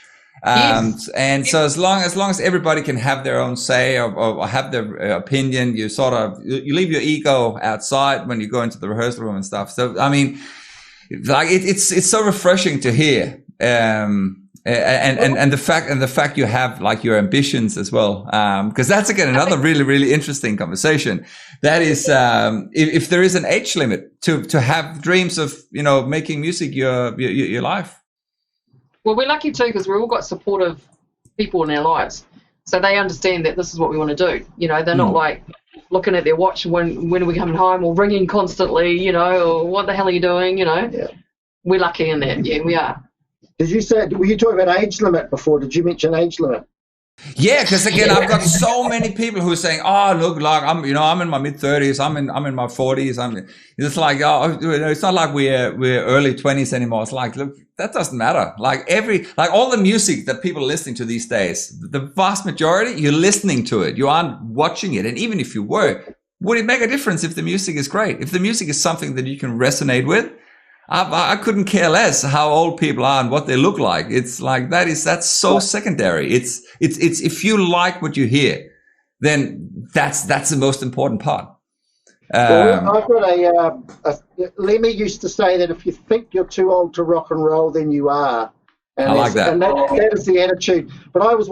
Yes. And so as long as everybody can have their own say or have their opinion, you sort of you leave your ego outside when you go into the rehearsal room and stuff. So I mean, like it's so refreshing to hear. And the fact you have like your ambitions as well, because that's again another really interesting conversation. That is, if there is an age limit to have dreams of making music your life. Well, we're lucky too because we've all got supportive people in our lives, so they understand that this is what we want to do. They're not like looking at their watch when are we coming home, or ringing constantly, or what the hell are you doing, Yeah. We're lucky in that. Yeah, we are. Were you talking about age limit before? Did you mention age limit? Yeah, because again, I've got so many people who are saying, "Oh, look, like I'm in my mid-30s, I'm in my 40s." It's like, it's not like we're early 20s anymore. It's like, look, that doesn't matter. Like all the music that people are listening to these days, the vast majority, you're listening to it. You aren't watching it, and even if you were, would it make a difference if the music is great? If the music is something that you can resonate with? I couldn't care less how old people are and what they look like. It's like that's so secondary. It's if you like what you hear, then that's the most important part. Well, I've got Lemmy used to say that if you think you're too old to rock and roll, then you are. And I like that. And that is the attitude. But I was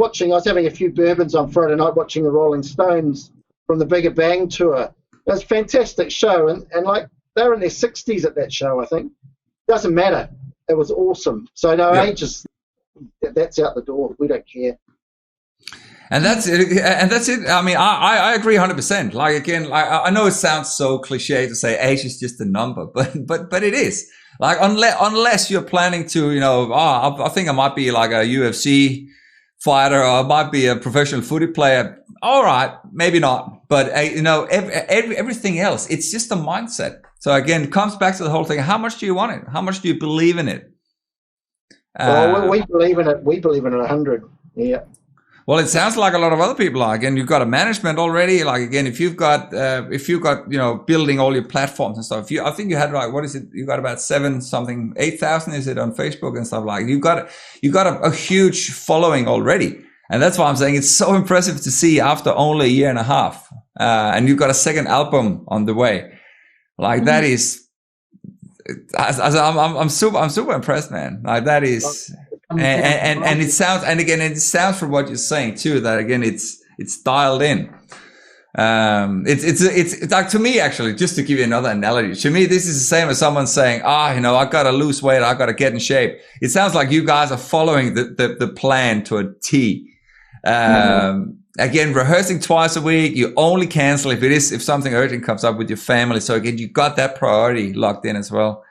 having a few bourbons on Friday night watching the Rolling Stones from the Bigger Bang tour. It was a fantastic show, and like they were in their 60s at that show, I think. Doesn't matter. It was awesome. So no, age is that's out the door. We don't care. And that's it. I mean, I agree 100%. Like again, I know it sounds so cliche to say age is just a number, but it is. Like unless you're planning to, I think I might be like a UFC fighter, or I might be a professional footy player. All right, maybe not. But everything else, it's just a mindset. So again, it comes back to the whole thing. How much do you want it? How much do you believe in it? Well, we believe in it. We believe in it 100. Yeah. Well, it sounds like a lot of other people are. Again, you've got a management already. Like again, if you've got building all your platforms and stuff. I think you had like, what is it? You got about 8,000 is it on Facebook and stuff like. You got a huge following already, and that's why I'm saying it's so impressive to see after only a year and a half, and you've got a second album on the way. Like that is, I'm super impressed, man. Like that is, and it sounds from what you're saying too that again it's dialed in. It's like, to me actually, just to give you another analogy, to me this is the same as someone saying, I got to lose weight, I got to get in shape. It sounds like you guys are following the plan to a T. Again, rehearsing twice a week, you only cancel if something urgent comes up with your family. So again, you got that priority locked in as well.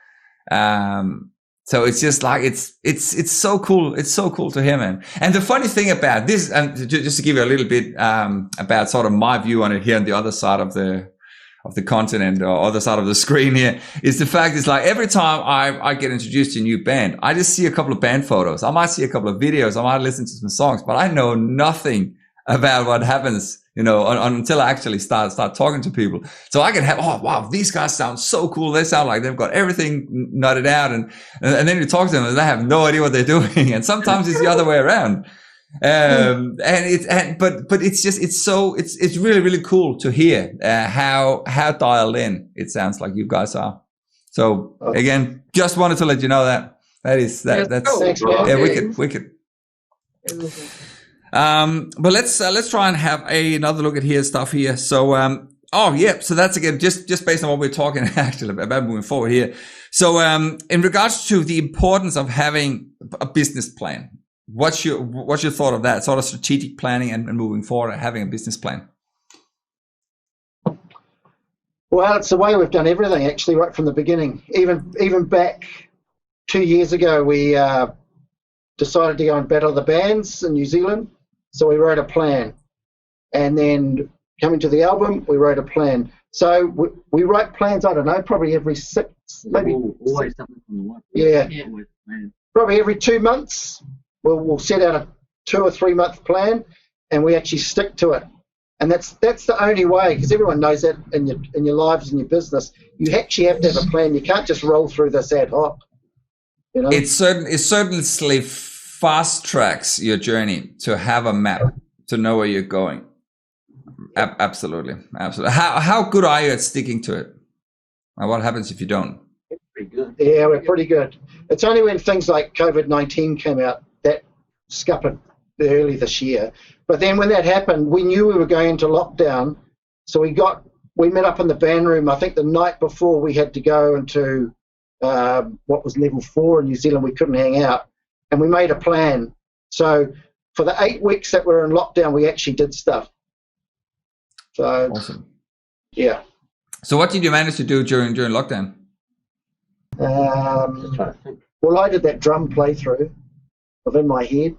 So it's just like, it's so cool. It's so cool to hear, man. And the funny thing about this, and just to give you a little bit, about sort of my view on it here on the other side of the continent or other side of the screen here, is the fact is like every time I get introduced to a new band, I just see a couple of band photos. I might see a couple of videos. I might listen to some songs, but I know nothing about what happens, until I actually start talking to people. So I can have, oh wow, these guys sound so cool. They sound like they've got everything nutted out, and then you talk to them and they have no idea what they're doing. And sometimes it's the other way around. But it's really, really cool to hear, how dialed in it sounds like you guys are. So again, just wanted to let you know that's wicked. But let's try and have another look at stuff here. So, so that's again, just based on what we're talking actually about moving forward here. So, in regards to the importance of having a business plan, what's your thought of that sort of strategic planning and moving forward and having a business plan? Well, it's the way we've done everything actually, right from the beginning. Even back 2 years ago, we decided to go and battle the bands in New Zealand. So we wrote a plan, and then coming to the album, we wrote a plan. So we write plans, I don't know, probably every always something from the one. Yeah. Probably every 2 months, we'll set out a 2 or 3 month plan, and we actually stick to it. And that's the only way, because everyone knows that in your lives and your business, you actually have to have a plan. You can't just roll through this ad hoc. It's certainly fast tracks your journey to have a map to know where you're going. Absolutely. How good are you at sticking to it? And what happens if you don't? Pretty good. Yeah, we're pretty good. It's only when things like COVID-19 came out that scuppered early this year. But then when that happened, we knew we were going into lockdown. So we met up in the band room. I think the night before we had to go into what was level 4 in New Zealand. We couldn't hang out. And we made a plan. So for the 8 weeks that we were in lockdown, we actually did stuff. So, awesome. Yeah. So what did you manage to do during lockdown? Well, I did that drum playthrough within my head.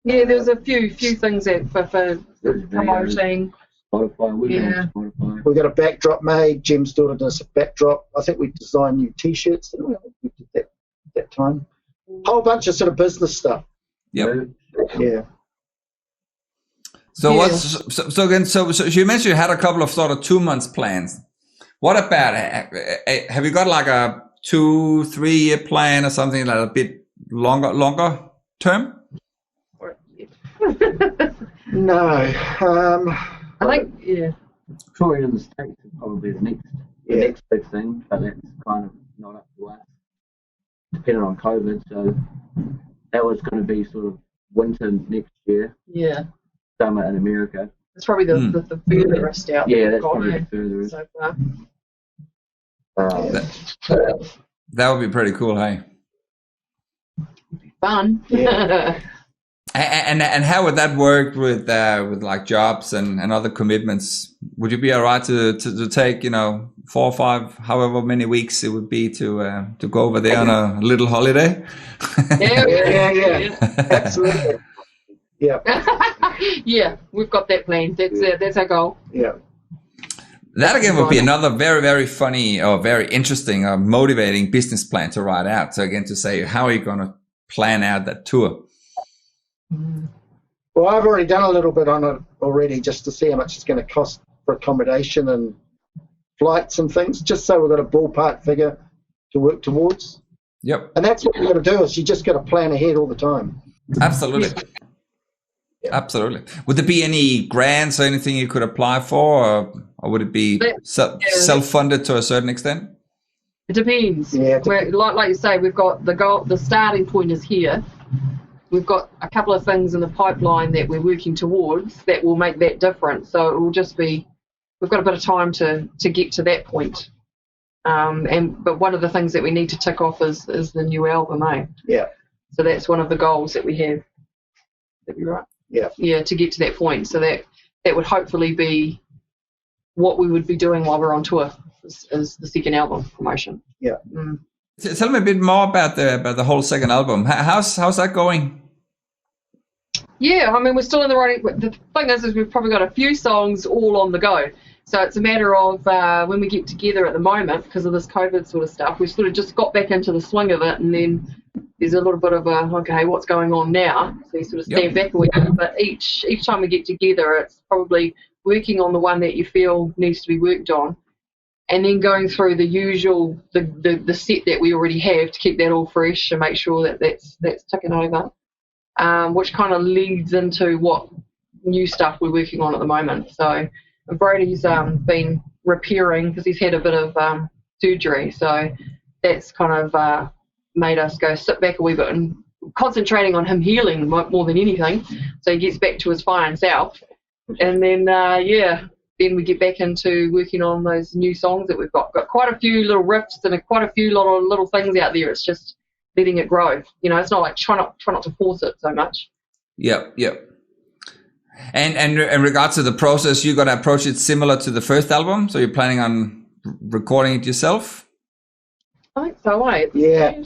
Yeah, there's a few things that for promoting. Spotify. We got a backdrop made. Jim's daughter does a backdrop. I think we designed new T-shirts. Didn't we? I think we did that time. Whole bunch of sort of business stuff. Yep. Yeah. So so you mentioned you had a couple of sort of 2 months plans. What about, have you got like a 2-3 year plan or something like a bit longer term? No. I think, yeah. Touring in the States is probably the next big thing, but that's kind of not up to us, depending on COVID. So that was going to be sort of winter next year. Yeah. Summer in America. It's probably the furthest out. Yeah, that's probably the furthest. So far. That would be pretty cool, hey? Fun. Yeah. And how would that work with like jobs and other commitments? Would you be all right to take 4 or 5, however many weeks it would be to go over there on a little holiday? Yeah. Absolutely. Yeah. Yeah, we've got that plan. That's our goal. Yeah. That again would be another very, very funny or very interesting or motivating business plan to write out. So again, to say, how are you going to plan out that tour? Well, I've already done a little bit on it already, just to see how much it's going to cost for accommodation and flights and things, just so we've got a ballpark figure to work towards. Yep. And that's what you've got to do, is you just got to plan ahead all the time. Absolutely. Yeah. Absolutely. Would there be any grants or anything you could apply for, or would it be self-funded to a certain extent? It depends. Yeah. Like you say, we've got the goal. The starting point is here. We've got a couple of things in the pipeline that we're working towards that will make that difference. So it will just be, we've got a bit of time to get to that point. But one of the things that we need to tick off is the new album, eh? Yeah. So that's one of the goals that we have. That we right. Yeah. Yeah, to get to that point. So that would hopefully be what we would be doing while we're on tour, is the second album promotion. Yeah. Mm. Tell me a bit more about the whole second album. How's that going? Yeah, I mean, we're still in the writing. The thing is we've probably got a few songs all on the go. So it's a matter of when we get together at the moment, because of this COVID sort of stuff, we've sort of just got back into the swing of it, and then there's a little bit of okay, what's going on now? So you sort of stand back a wee bit. But each time we get together, it's probably working on the one that you feel needs to be worked on, and then going through the usual, the set that we already have to keep that all fresh and make sure that that's ticking over, which kind of leads into what new stuff we're working on at the moment. So Brody's been repairing because he's had a bit of surgery, so that's kind of made us go sit back a wee bit and concentrating on him healing more than anything, so he gets back to his fine self. And then then we get back into working on those new songs that we've got quite a few little riffs and quite a few little things out there. It's just letting it grow, it's not like try not to force it so much. Yep. And in regards to the process, you're gonna approach it similar to the first album, so you're planning on recording it yourself? I think so, right? Yeah.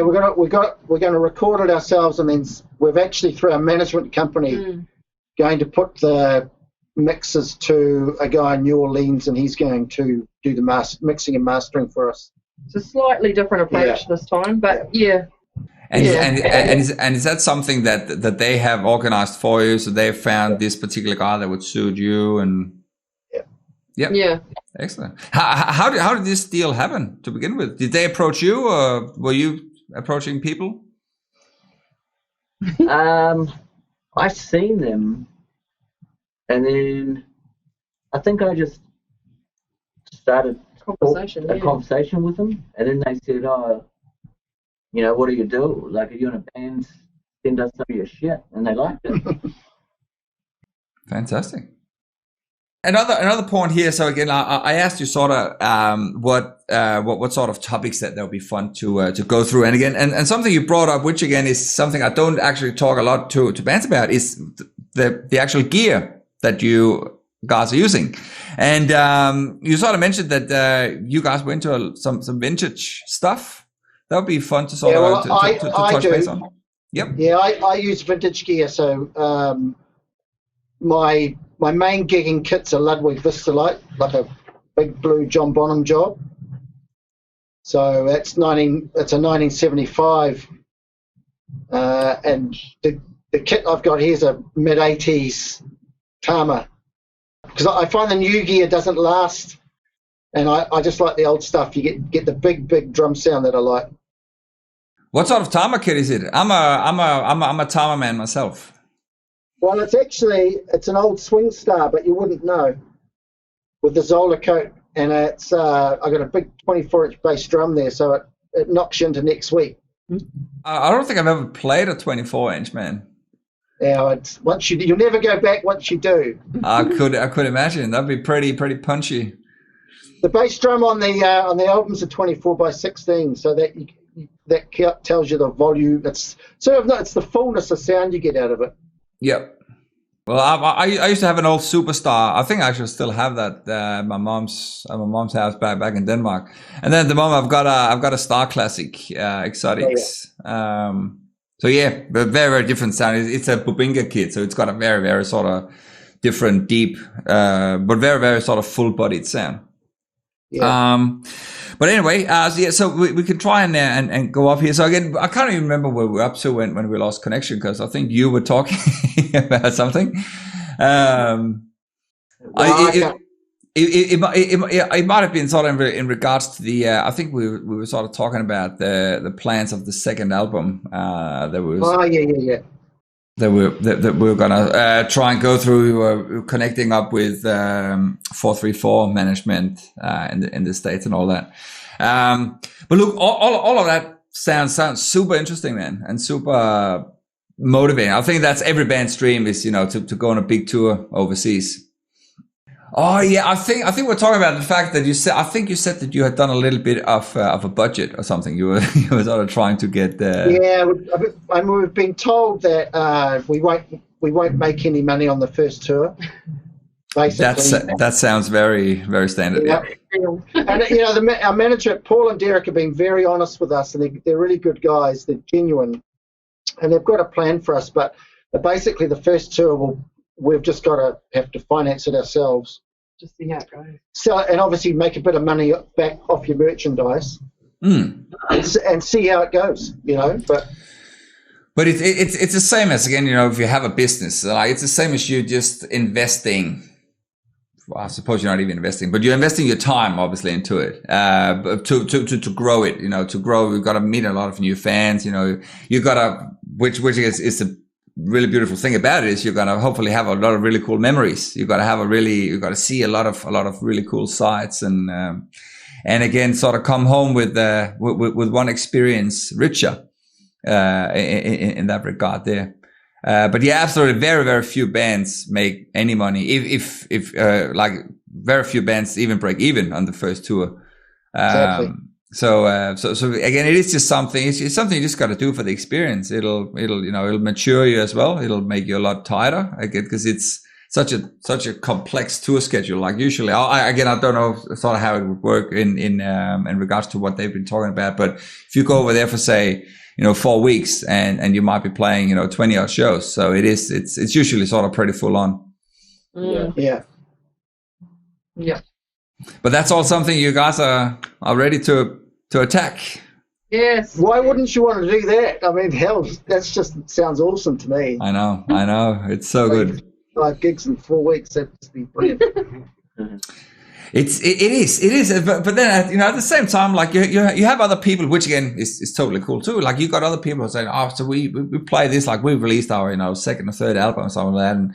We're gonna record it ourselves, and then we've actually, through our management company, going to put the mixes to a guy in New Orleans, and he's going to do the mixing and mastering for us. It's a slightly different approach this time, but And is that something that they have organized for you? So they found this particular guy that would suit you, and yeah. Excellent. How did this deal happen to begin with? Did they approach you, or were you approaching people? I seen them, and then I think I just started a conversation with them, and then they said, "Oh, what do you do? Like, are you in a band? Send us some of your shit," and they liked it. Fantastic. Another point here. So again, I asked you sort of what sort of topics that would be fun to go through, and again, and something you brought up, which again is something I don't actually talk a lot to bands about, is the actual gear that you guys are using, and you sort of mentioned that you guys went to some vintage stuff. That would be fun to sort of to touch base on. Yep. Yeah, I use vintage gear. So my main gigging kit's a Ludwig Vistalite, like a big blue John Bonham job. So it's a 1975, and the kit I've got here is a mid 80s Tama, because I find the new gear doesn't last, and I just like the old stuff. You get the big drum sound that I like. What sort of Tama kit is it? I'm a Tama man myself. Well, it's an old Swing Star, but you wouldn't know, with the Zola coat, and it's I got a big 24-inch bass drum there, so it knocks you into next week. I don't think I've ever played a 24-inch, man. Yeah, you'll never go back once you do. I could imagine that'd be pretty punchy. The bass drum on the albums are 24/16, so that tells you the volume. It's it's the fullness of sound you get out of it. Yep. Well, I used to have an old Superstar. I think I actually still have that at my mom's house back in Denmark. And then at the moment I've got a Star Classic Exotics. Oh, yeah. So yeah, but very different sound. It's a Bubinga kit, so it's got a very sort of different, deep, but very sort of full-bodied sound. Yeah. But anyway, so we can try and go off here. So again, I can't even remember where we were up to when we lost connection, because I think you were talking about something. It might have been sort of in regards to the. I think we were sort of talking about the plans of the second album. That was. Oh yeah. That we're gonna try and go through, connecting up with 434 management in the States and all that. But look, all of that sounds super interesting, man, and super motivating. I think that's every band's dream, is to go on a big tour overseas. Oh yeah, I think we're talking about the fact that you said that you had done a little bit of a budget or something. You were sort of trying to get Yeah, we've been told that we won't make any money on the first tour. Basically, that sounds very standard. Yeah. And our manager Paul and Derek have been very honest with us, and they're really good guys. They're genuine, and they've got a plan for us. But basically, the first tour we've just got to have to finance it ourselves. Just see how it goes. So, and obviously make a bit of money back off your merchandise, and see how it goes. But it's the same as, again, if you have a business, like it's the same as you just investing. Well, I suppose you're not even investing, but you're investing your time obviously into it, to grow it. To grow, you've got to meet a lot of new fans. You've got to, which is a really beautiful thing about it, is you're going to hopefully have a lot of really cool memories. You've got to see a lot of really cool sights, and again, sort of come home with one experience richer, in that regard there. But yeah, absolutely, very few bands make any money. If like very few bands even break even on the first tour. Exactly. So again, it is just something. It's something you just got to do for the experience. It'll mature you as well. It'll make you a lot tighter, again, because it's such a complex tour schedule. Like usually, I don't know sort of how it would work in regards to what they've been talking about. But if you go over there for, say, 4 weeks, and you might be playing 20 odd shows, so it's usually sort of pretty full on. Yeah. But that's all something you guys are ready to attack. Yes. Why wouldn't you want to do that? I mean, hell, that's just sounds awesome to me. I know. It's so good. 5 gigs in 4 weeks, that'd just be brilliant. It is, but then at the same time, like you have other people, which again is totally cool too. Like you got other people saying, oh, so we play this, like we released our second or third album or something like that, and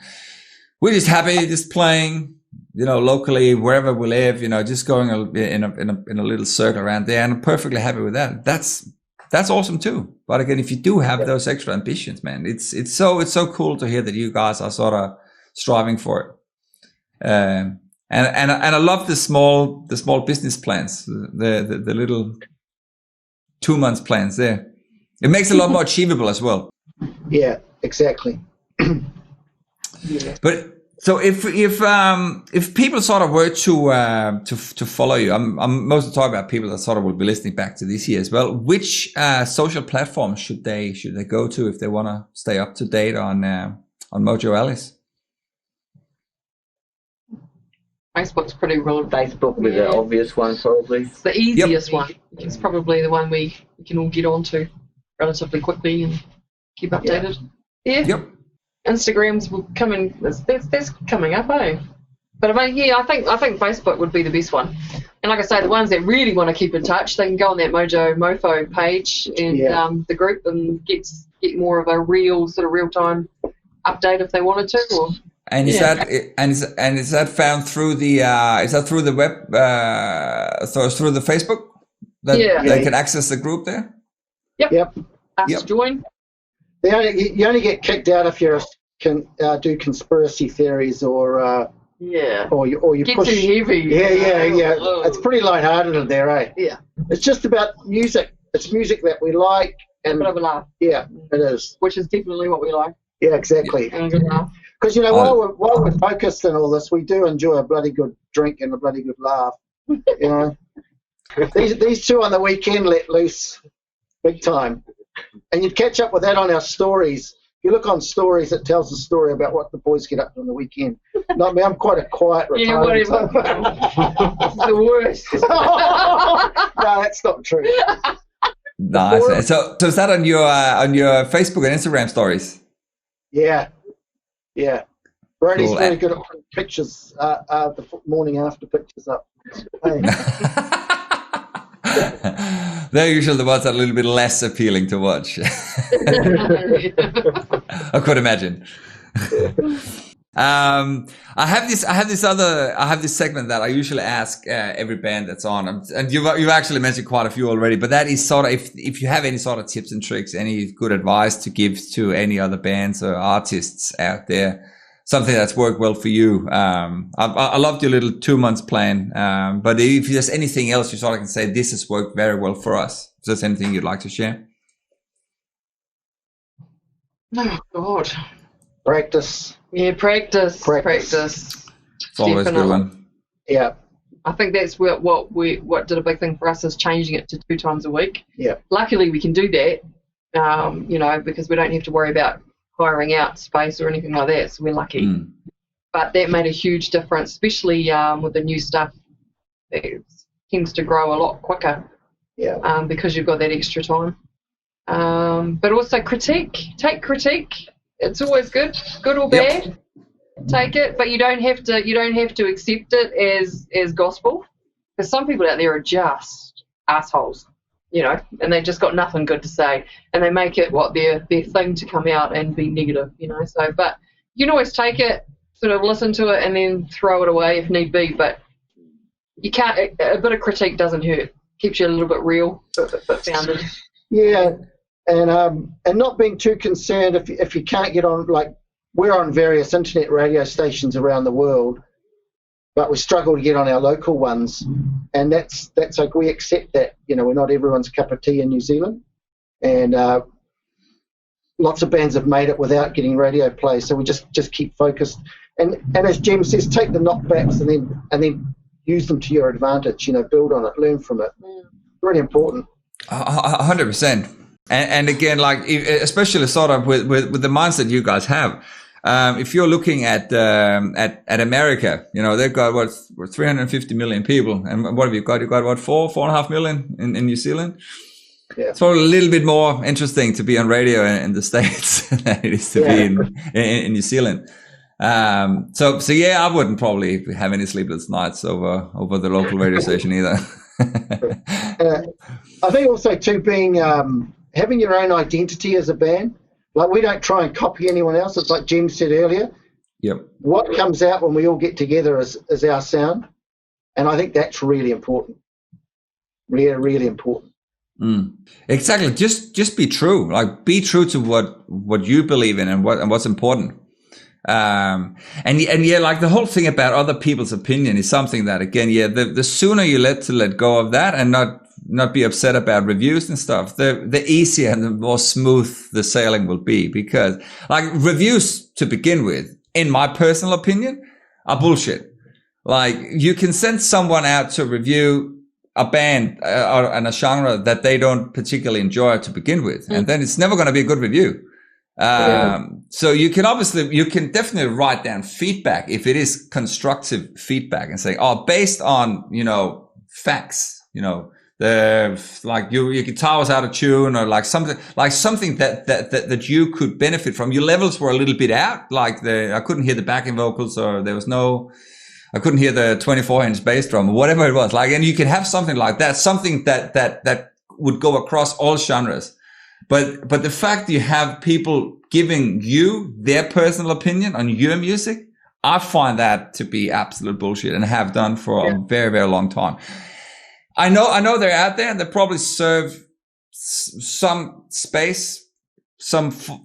we're just happy just playing, locally wherever we live, just going in a little circle around there, and I'm perfectly happy with that. That's awesome too. But again, if you do have those extra ambitions, man, it's so cool to hear that you guys are sort of striving for it. And I love the small business plans, the little 2 months plans there. It makes it a lot more achievable as well. Yeah, exactly. But so if people sort of were to follow you, I'm mostly talking about people that sort of will be listening back to this year as well. Which social platforms should they go to if they want to stay up to date on Mojo Alice? Facebook's pretty relevant. Facebook was the obvious one, probably. It's the easiest one. It's probably the one we can all get onto relatively quickly and keep updated. Yeah. Yep. Instagram's coming. That's coming up, eh? But I mean, I think Facebook would be the best one. And like I say, the ones that really want to keep in touch, they can go on that Mofo page and the group and get more of a real time update if they wanted to. Or, and is that found through the web? So through the Facebook that they can access the group there. Yep. Join. You only get kicked out if you can do conspiracy theories or you get push. Too heavy. Yeah. It's pretty lighthearted in there, eh? Yeah. It's just about music. It's music that we like and a bit of a laugh. Yeah, it is. Which is definitely what we like. Yeah, exactly. And a good laugh. Because while we're focused on all this, we do enjoy a bloody good drink and a bloody good laugh. These two on the weekend let loose big time. And you'd catch up with that on our stories. If you look on stories, it tells the story about what the boys get up to on the weekend. Not me, I'm quite a quiet retarded. Yeah, whatever. It's the worst. No, that's not true. Nice. So is that on your Facebook and Instagram stories? Yeah. Brody's cool. very good at putting pictures, the morning after pictures up. Hey. They're usually the ones that are a little bit less appealing to watch. I could imagine. I have this segment that I usually ask every band that's on, and you've actually mentioned quite a few already. But that is sort of if you have any sort of tips and tricks, any good advice to give to any other bands or artists out there. Something that's worked well for you. I loved your little 2 months plan. But if there's anything else you sort of can say, this has worked very well for us. If there's anything you'd like to share? Oh, God. Practice. Yeah, practice. It's always a good one. Yeah. I think that's what did a big thing for us is changing it to 2 times a week. Yeah. Luckily, we can do that, because we don't have to worry about hiring out space or anything like that, so we're lucky. But that made a huge difference, especially with the new stuff. It tends to grow a lot quicker because you've got that extra time. But also take critique. It's always good or bad. Yep. Take it, but you don't have to accept it as gospel, because some people out there are just assholes. And they just got nothing good to say, and they make it their thing to come out and be negative, So, but you can always take it, sort of listen to it, and then throw it away if need be. But you can't. A bit of critique doesn't hurt. Keeps you a little bit real, but founded. Yeah, and not being too concerned if you can't get on. Like we're on various internet radio stations around the world, but we struggle to get on our local ones, and that's like we accept that. We're not everyone's cup of tea in New Zealand, and lots of bands have made it without getting radio play. So we just keep focused, and as Jem says, take the knockbacks and then use them to your advantage. Build on it, learn from it. Really important. 100%. And again, like especially sort of with the mindset you guys have. If you're looking at America, they've got 350 million people, and what have you got? You've got 4.5 million in New Zealand. Yeah. It's probably a little bit more interesting to be on radio in the States than it is to be in New Zealand. So yeah, I wouldn't probably have any sleepless nights over the local radio station either. I think also too, being having your own identity as a band. Like, we don't try and copy anyone else. It's like Jim said earlier. Yep. What comes out when we all get together is our sound, and I think that's really important. Really, really important. Exactly. Just be true. Like, be true to what you believe in and what's important. And yeah, like the whole thing about other people's opinion is something that, again, yeah, the sooner you let go of that and not be upset about reviews and stuff, the easier and the more smooth the sailing will be. Because, like, reviews to begin with, in my personal opinion, are bullshit. Like, you can send someone out to review a band and a genre that they don't particularly enjoy to begin with, and then it's never going to be a good review. So you can definitely write down feedback if it is constructive feedback and say, oh, based on, facts, like your guitar was out of tune, or like something that you could benefit from. Your levels were a little bit out, like I couldn't hear the backing vocals, or I couldn't hear the 24-inch bass drum, or whatever it was. Like, and you can have something like that, something that would go across all genres. But the fact you have people giving you their personal opinion on your music, I find that to be absolute bullshit, and have done for a very, very long time. I know they're out there, and they probably serve some space,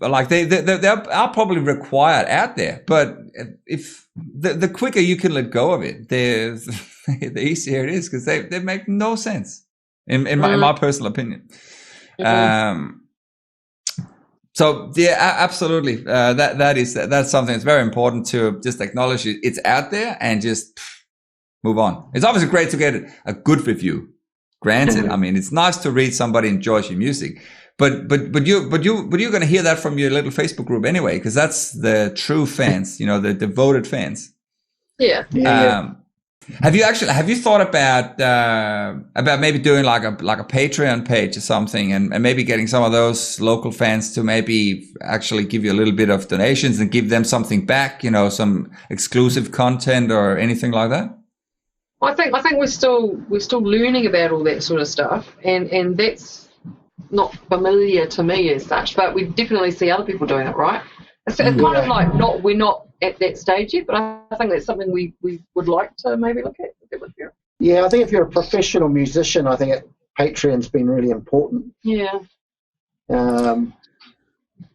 like they are probably required out there. But if the quicker you can let go of it, the easier it is, because they make no sense in my personal opinion. So yeah, absolutely. That's something that's very important to just acknowledge. It's out there and just move on. It's obviously great to get a good review. Granted, I mean, it's nice to read somebody enjoys your music, but you're going to hear that from your little Facebook group anyway, because that's the true fans, the devoted fans. Yeah. Have you thought about maybe doing like a Patreon page or something, and maybe getting some of those local fans to maybe actually give you a little bit of donations and give them something back, some exclusive content or anything like that? I think we're still learning about all that sort of stuff, and that's not familiar to me as such, but we definitely see other people doing it, right? It's kind of like we're not at that stage yet, but I think that's something we would like to maybe look at. Yeah, I think if you're a professional musician, I think Patreon's been really important. Yeah.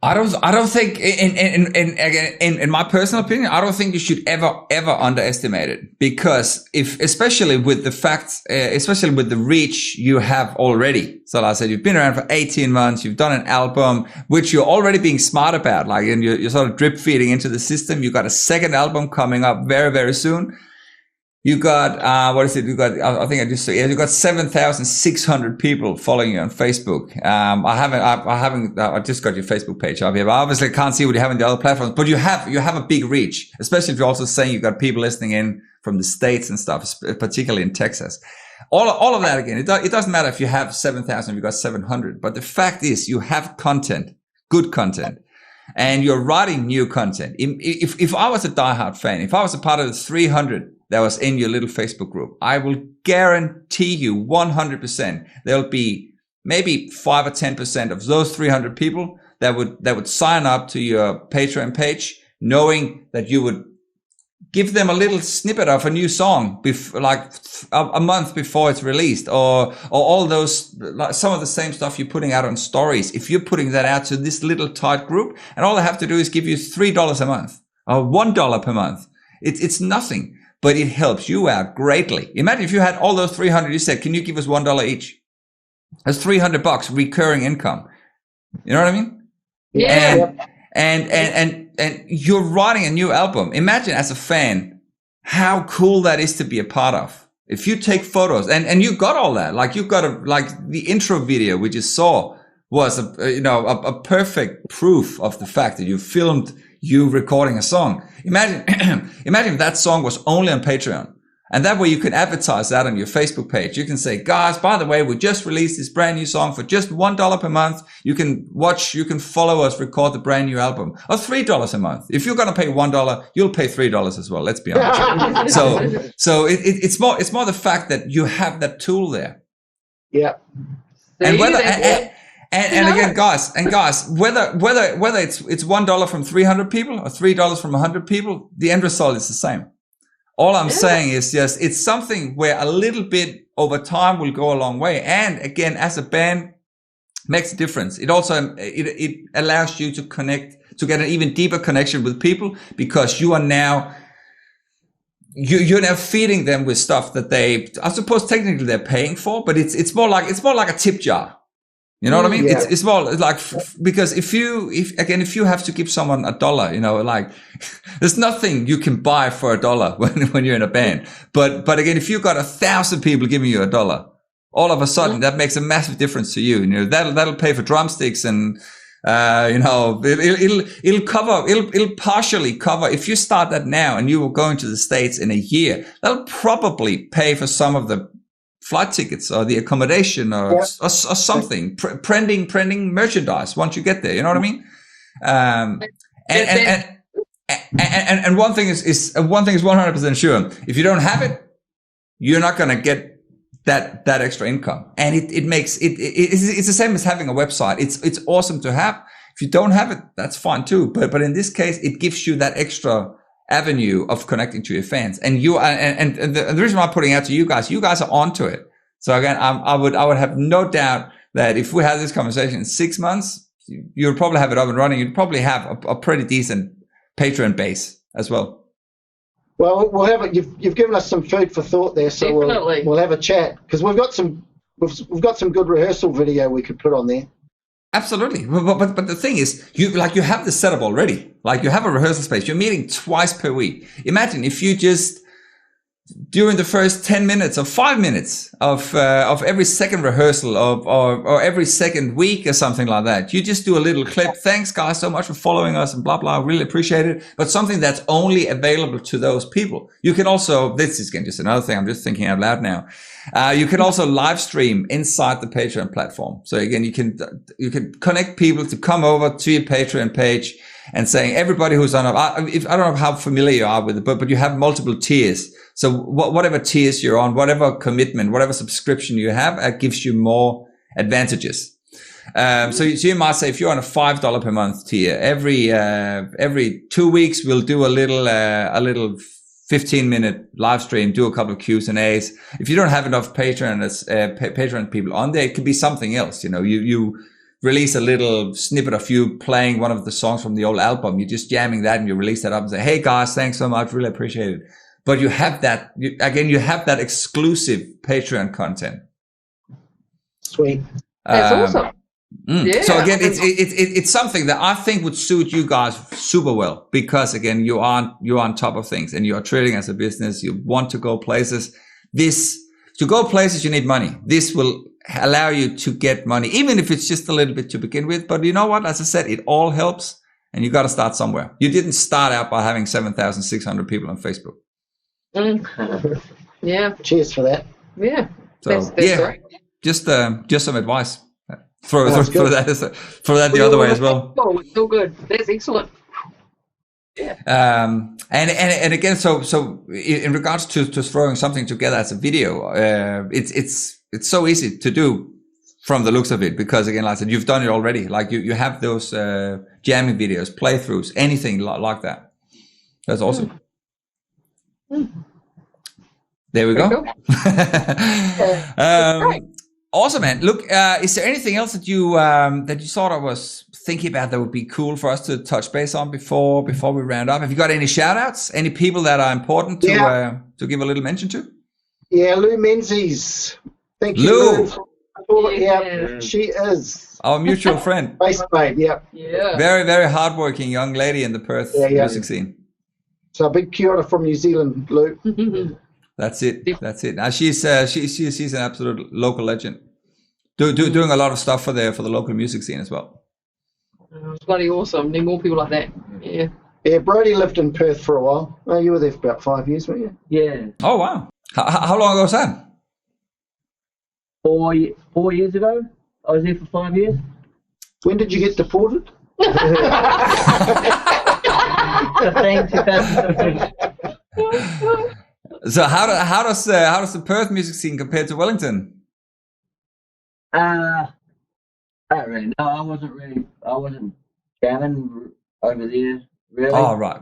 I don't think, in my personal opinion, I don't think you should ever underestimate it, because especially with the facts, especially with the reach you have already. So like I said, you've been around for 18 months, you've done an album, which you're already being smart about, like, and you're sort of drip feeding into the system. You've got a second album coming up very, very soon. You got, what is it? You got, I think I just said, you got 7,600 people following you on Facebook. I just got your Facebook page up here, but obviously I can't see what you have on the other platforms, but you have a big reach, especially if you're also saying you've got people listening in from the States and stuff, particularly in Texas. All of that, again, it doesn't matter if you have 7,000, if you got 700, but the fact is you have content, good content, and you're writing new content. If I was a diehard fan, if I was a part of the 300 that was in your little Facebook group, I will guarantee you 100% there'll be maybe 5 or 10% of those 300 people that would sign up to your Patreon page, knowing that you would give them a little snippet of a new song, like a month before it's released, or all those, like some of the same stuff you're putting out on stories. If you're putting that out to this little tight group, and all they have to do is give you $3 a month or $1 per month, it's nothing. But it helps you out greatly. Imagine if you had all those 300, you said, can you give us $1 each? That's $300 recurring income. You know what I mean? Yeah. And you're writing a new album. Imagine as a fan, how cool that is to be a part of. If you take photos and you got all that, like you've got the intro video we just saw was a perfect proof of the fact that you filmed you recording a song. Imagine if that song was only on Patreon, And that way you can advertise that on your Facebook page. You can say, guys, by the way, we just released this brand new song for just $1 per month. You can follow us record the brand new album, or $3 a month. If you're going to pay $1, you'll pay $3 as well. Let's be honest. So it's more the fact that you have that tool there. Yeah. And whether, and again, guys, whether it's $1 from 300 people or $3 from 100 people, the end result is the same. All I'm saying is just, it's something where a little bit over time will go a long way. And again, as a band, makes a difference. It also, it allows you to connect, to get an even deeper connection with people, because you are now, you're now feeding them with stuff that they, I suppose technically they're paying for, but it's more like a tip jar. You know what I mean? Yeah. It's more like, because if you have to give someone $1, you know, like there's nothing you can buy for $1 when you're in a band. But again, if you've got 1,000 people giving you $1, all of a sudden that makes a massive difference to you. You know, that'll pay for drumsticks and, you know, it'll partially cover. If you start that now and you were going to the States in a year, that'll probably pay for some of the flight tickets or the accommodation or something, printing merchandise once you get there. You know what I mean? And one thing is 100% sure. If you don't have it, you're not going to get that extra income. And it's the same as having a website. It's awesome to have. If you don't have it, that's fine too. But in this case, it gives you that extra avenue of connecting to your fans. And you are, and the reason why I'm putting out to you guys are onto it. So again, I would have no doubt that if we had this conversation in 6 months, you'll probably have it up and running. You'd probably have a pretty decent Patreon base as well. Well, we'll have it. You've given us some food for thought there, so we'll have a chat, because we've got some good rehearsal video we could put on there. Absolutely, but the thing is, you have this set up already. Like, you have a rehearsal space. You're meeting twice per week. Imagine if you just, during the first 10 minutes or 5 minutes of every second rehearsal or every second week or something like that, you just do a little clip. Thanks guys so much for following us and blah, blah. Really appreciate it. But something that's only available to those people. You can also, this is again just another thing, I'm just thinking out loud now. You can also live stream inside the Patreon platform. So again, you can connect people to come over to your Patreon page and saying, everybody who's on, I don't know how familiar you are with it, but you have multiple tiers. So whatever tiers you're on, whatever commitment, whatever subscription you have, gives you more advantages. So you might say, if you're on a $5 per month tier, every 2 weeks, we'll do a little 15-minute live stream, do a couple of Q's and A's. If you don't have enough Patreon people on there, it could be something else. You know, you release a little snippet of you playing one of the songs from the old album. You're just jamming that and you release that up and say, hey guys, thanks so much. Really appreciate it. But you have that, you have that exclusive Patreon content. Sweet. That's awesome. Yeah. So again, it's something that I think would suit you guys super well, because again, you're on top of things and you are trading as a business. You want to go places. To go places, you need money. This will allow you to get money, even if it's just a little bit to begin with. But you know what? As I said, it all helps, and you got to start somewhere. You didn't start out by having 7,600 people on Facebook. Yeah. Cheers for that. Yeah. So that's great. Just some advice. Throw that the other way as well. Oh, it's so good. That's excellent. Yeah. And again, so in regards to throwing something together as a video, it's so easy to do from the looks of it, because again, like I said, you've done it already. Like you have those jamming videos, playthroughs, anything like that. That's awesome. There we go. Awesome, man. Look, is there anything else that you sort of was thinking about that would be cool for us to touch base on before we round up? Have you got any shout outs? Any people that are important to give a little mention to? Yeah, Lou Menzies. Thank you, Lou. Yeah, she is our mutual friend. Bass babe, yeah. Very, very hardworking young lady in the Perth music scene. So a big kia ora from New Zealand, Lou. That's it. Now she's an absolute local legend. Doing a lot of stuff for the local music scene as well. It's bloody awesome. Need more people like that. Yeah. Yeah, Brody lived in Perth for a while. Oh, you were there for about 5 years, weren't you? Yeah. Oh wow. How long ago was that? 4 years ago. I was there for 5 years. When did you get deported? 2015. So how does the Perth music scene compare to Wellington? I don't really know. I wasn't jamming over there, really. Oh, right.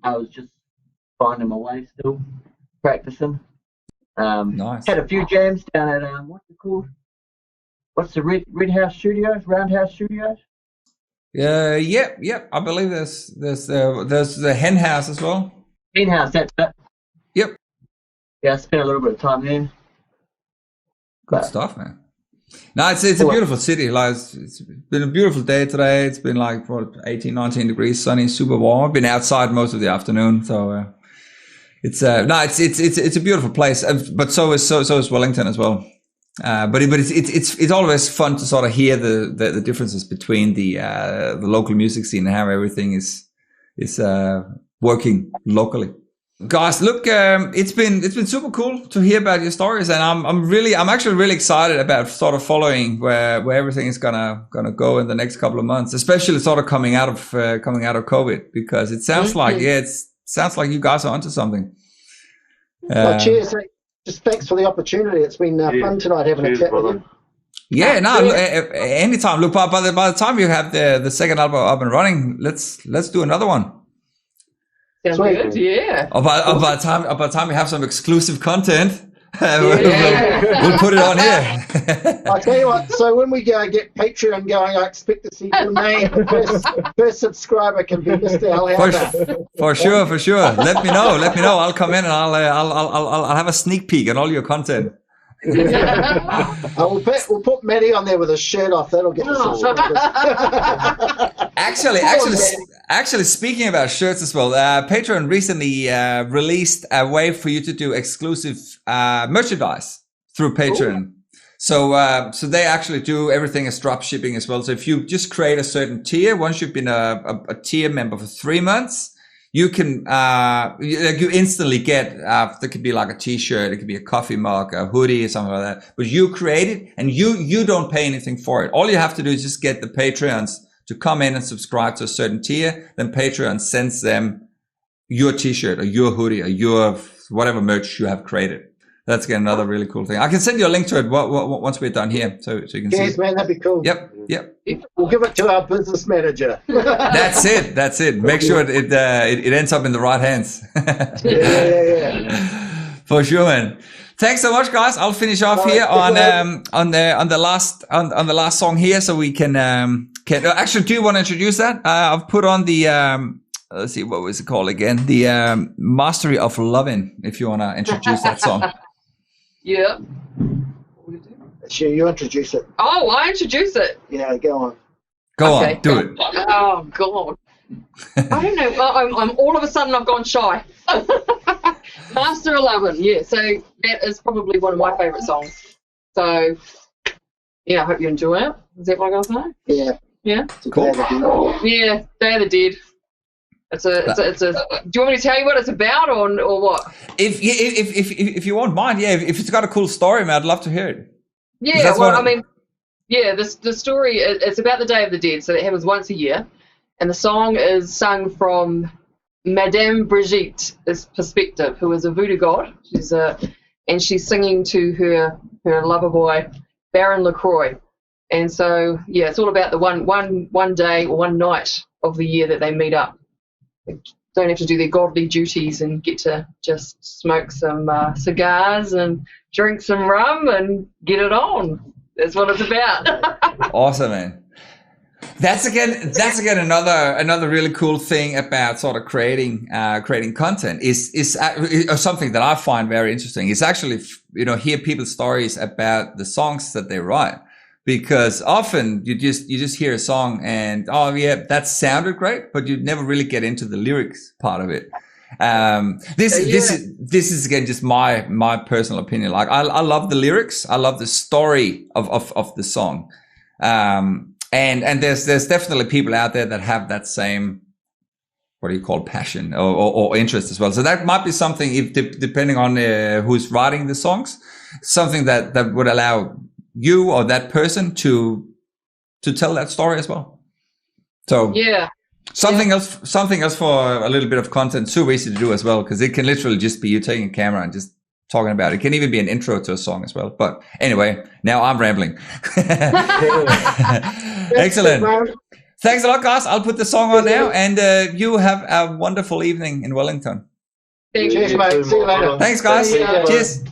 I was just finding my way still, practicing. Nice. Had a few jams down at, what's it called? What's the Red House Studios? Roundhouse Studios? Yep. I believe there's the Hen House as well. Hen House, that's it. Yep. Yeah, I spent a little bit of time there. Good stuff, man. No, it's a beautiful city. Like it's been a beautiful day today. It's been like 18, 19 degrees, sunny, super warm. I've been outside most of the afternoon, so it's a beautiful place. But so is Wellington as well. But it's always fun to sort of hear the differences between the local music scene and how everything is working locally. Guys, look, it's been super cool to hear about your stories, and I'm actually really excited about sort of following where everything is gonna go in the next couple of months, especially sort of coming out of COVID, because it sounds like sounds like you guys are onto something. Well, cheers. Just thanks for the opportunity. It's been fun tonight having a chat with you. Yeah, no, anytime. Look, by the time you have the second album up and running, let's do another one. Sounds good, yeah. Or by the time we have some exclusive content, we'll put it on here. I'll tell you what, so when we get Patreon going, I expect to see your name. First subscriber can be Mr. Helhammer. For sure. Let me know. I'll come in and I'll have a sneak peek at all your content. We'll put Maddie on there with a shirt off. That'll get us all. Actually, speaking about shirts as well, Patreon recently released a way for you to do exclusive merchandise through Patreon. Ooh. So they actually do everything as drop shipping as well. So if you just create a certain tier, once you've been a tier member for 3 months, you can you instantly get there could be like a t-shirt, it could be a coffee mug, a hoodie, or something like that. But you create it and you don't pay anything for it. All you have to do is just get the Patreons to come in and subscribe to a certain tier. Then Patreon sends them your t-shirt or your hoodie or your whatever merch you have created. That's again another really cool thing. I can send you a link to it once we're done here, so you can see. Yes, man, that'd be cool. Yep. We'll give it to our business manager. That's it. Make sure it ends up in the right hands. Yeah. For sure, man. Thanks so much, guys. I'll finish off here on the last song here, so we can actually. Do you want to introduce that? I've put on the let's see, what was it called again? The Mastery of Loving. If you want to introduce that song. Yeah. Sure, you introduce it. Oh, I introduce it. Yeah, go on. Go on, do it. Oh God. I don't know. I'm all of a sudden I've gone shy. Master 11, yeah. So that is probably one of my favourite songs. So yeah, I hope you enjoy it. Is that what I got to say? Yeah. Yeah. Cool. Yeah, Day of the Dead. It's a. Do you want me to tell you what it's about, or what? If you won't mind, yeah. If it's got a cool story, man, I'd love to hear it. Yeah, well, I mean, yeah. The story it's about the Day of the Dead, so it happens once a year, and the song is sung from Madame Brigitte's perspective, who is a voodoo god. She's singing to her lover boy, Baron LaCroix, and so yeah, it's all about the one day or one night of the year that they meet up. They don't have to do their godly duties and get to just smoke some cigars and drink some rum and get it on. That's what it's about. Awesome, man. That's again another really cool thing about sort of creating content is something that I find very interesting. It's actually hear people's stories about the songs that they write. Because often you just hear a song and oh yeah, that sounded great, but you never really get into the lyrics part of it. This is again just my personal opinion. Like I love the lyrics, I love the story of the song, and there's definitely people out there that have that same what do you call, passion or interest as well. So that might be something, if depending on who's writing the songs, something that would allow you or that person to tell that story as well. So Yeah. something else for a little bit of content, super easy to do as well, because it can literally just be you taking a camera and just talking about it. It can even be an intro to a song as well. But anyway, now I'm rambling. Excellent. Thanks a lot, guys. I'll put the song on now, and you have a wonderful evening in Wellington. Thank Cheers, you. mate. See you later. Thanks, guys. See ya. Cheers.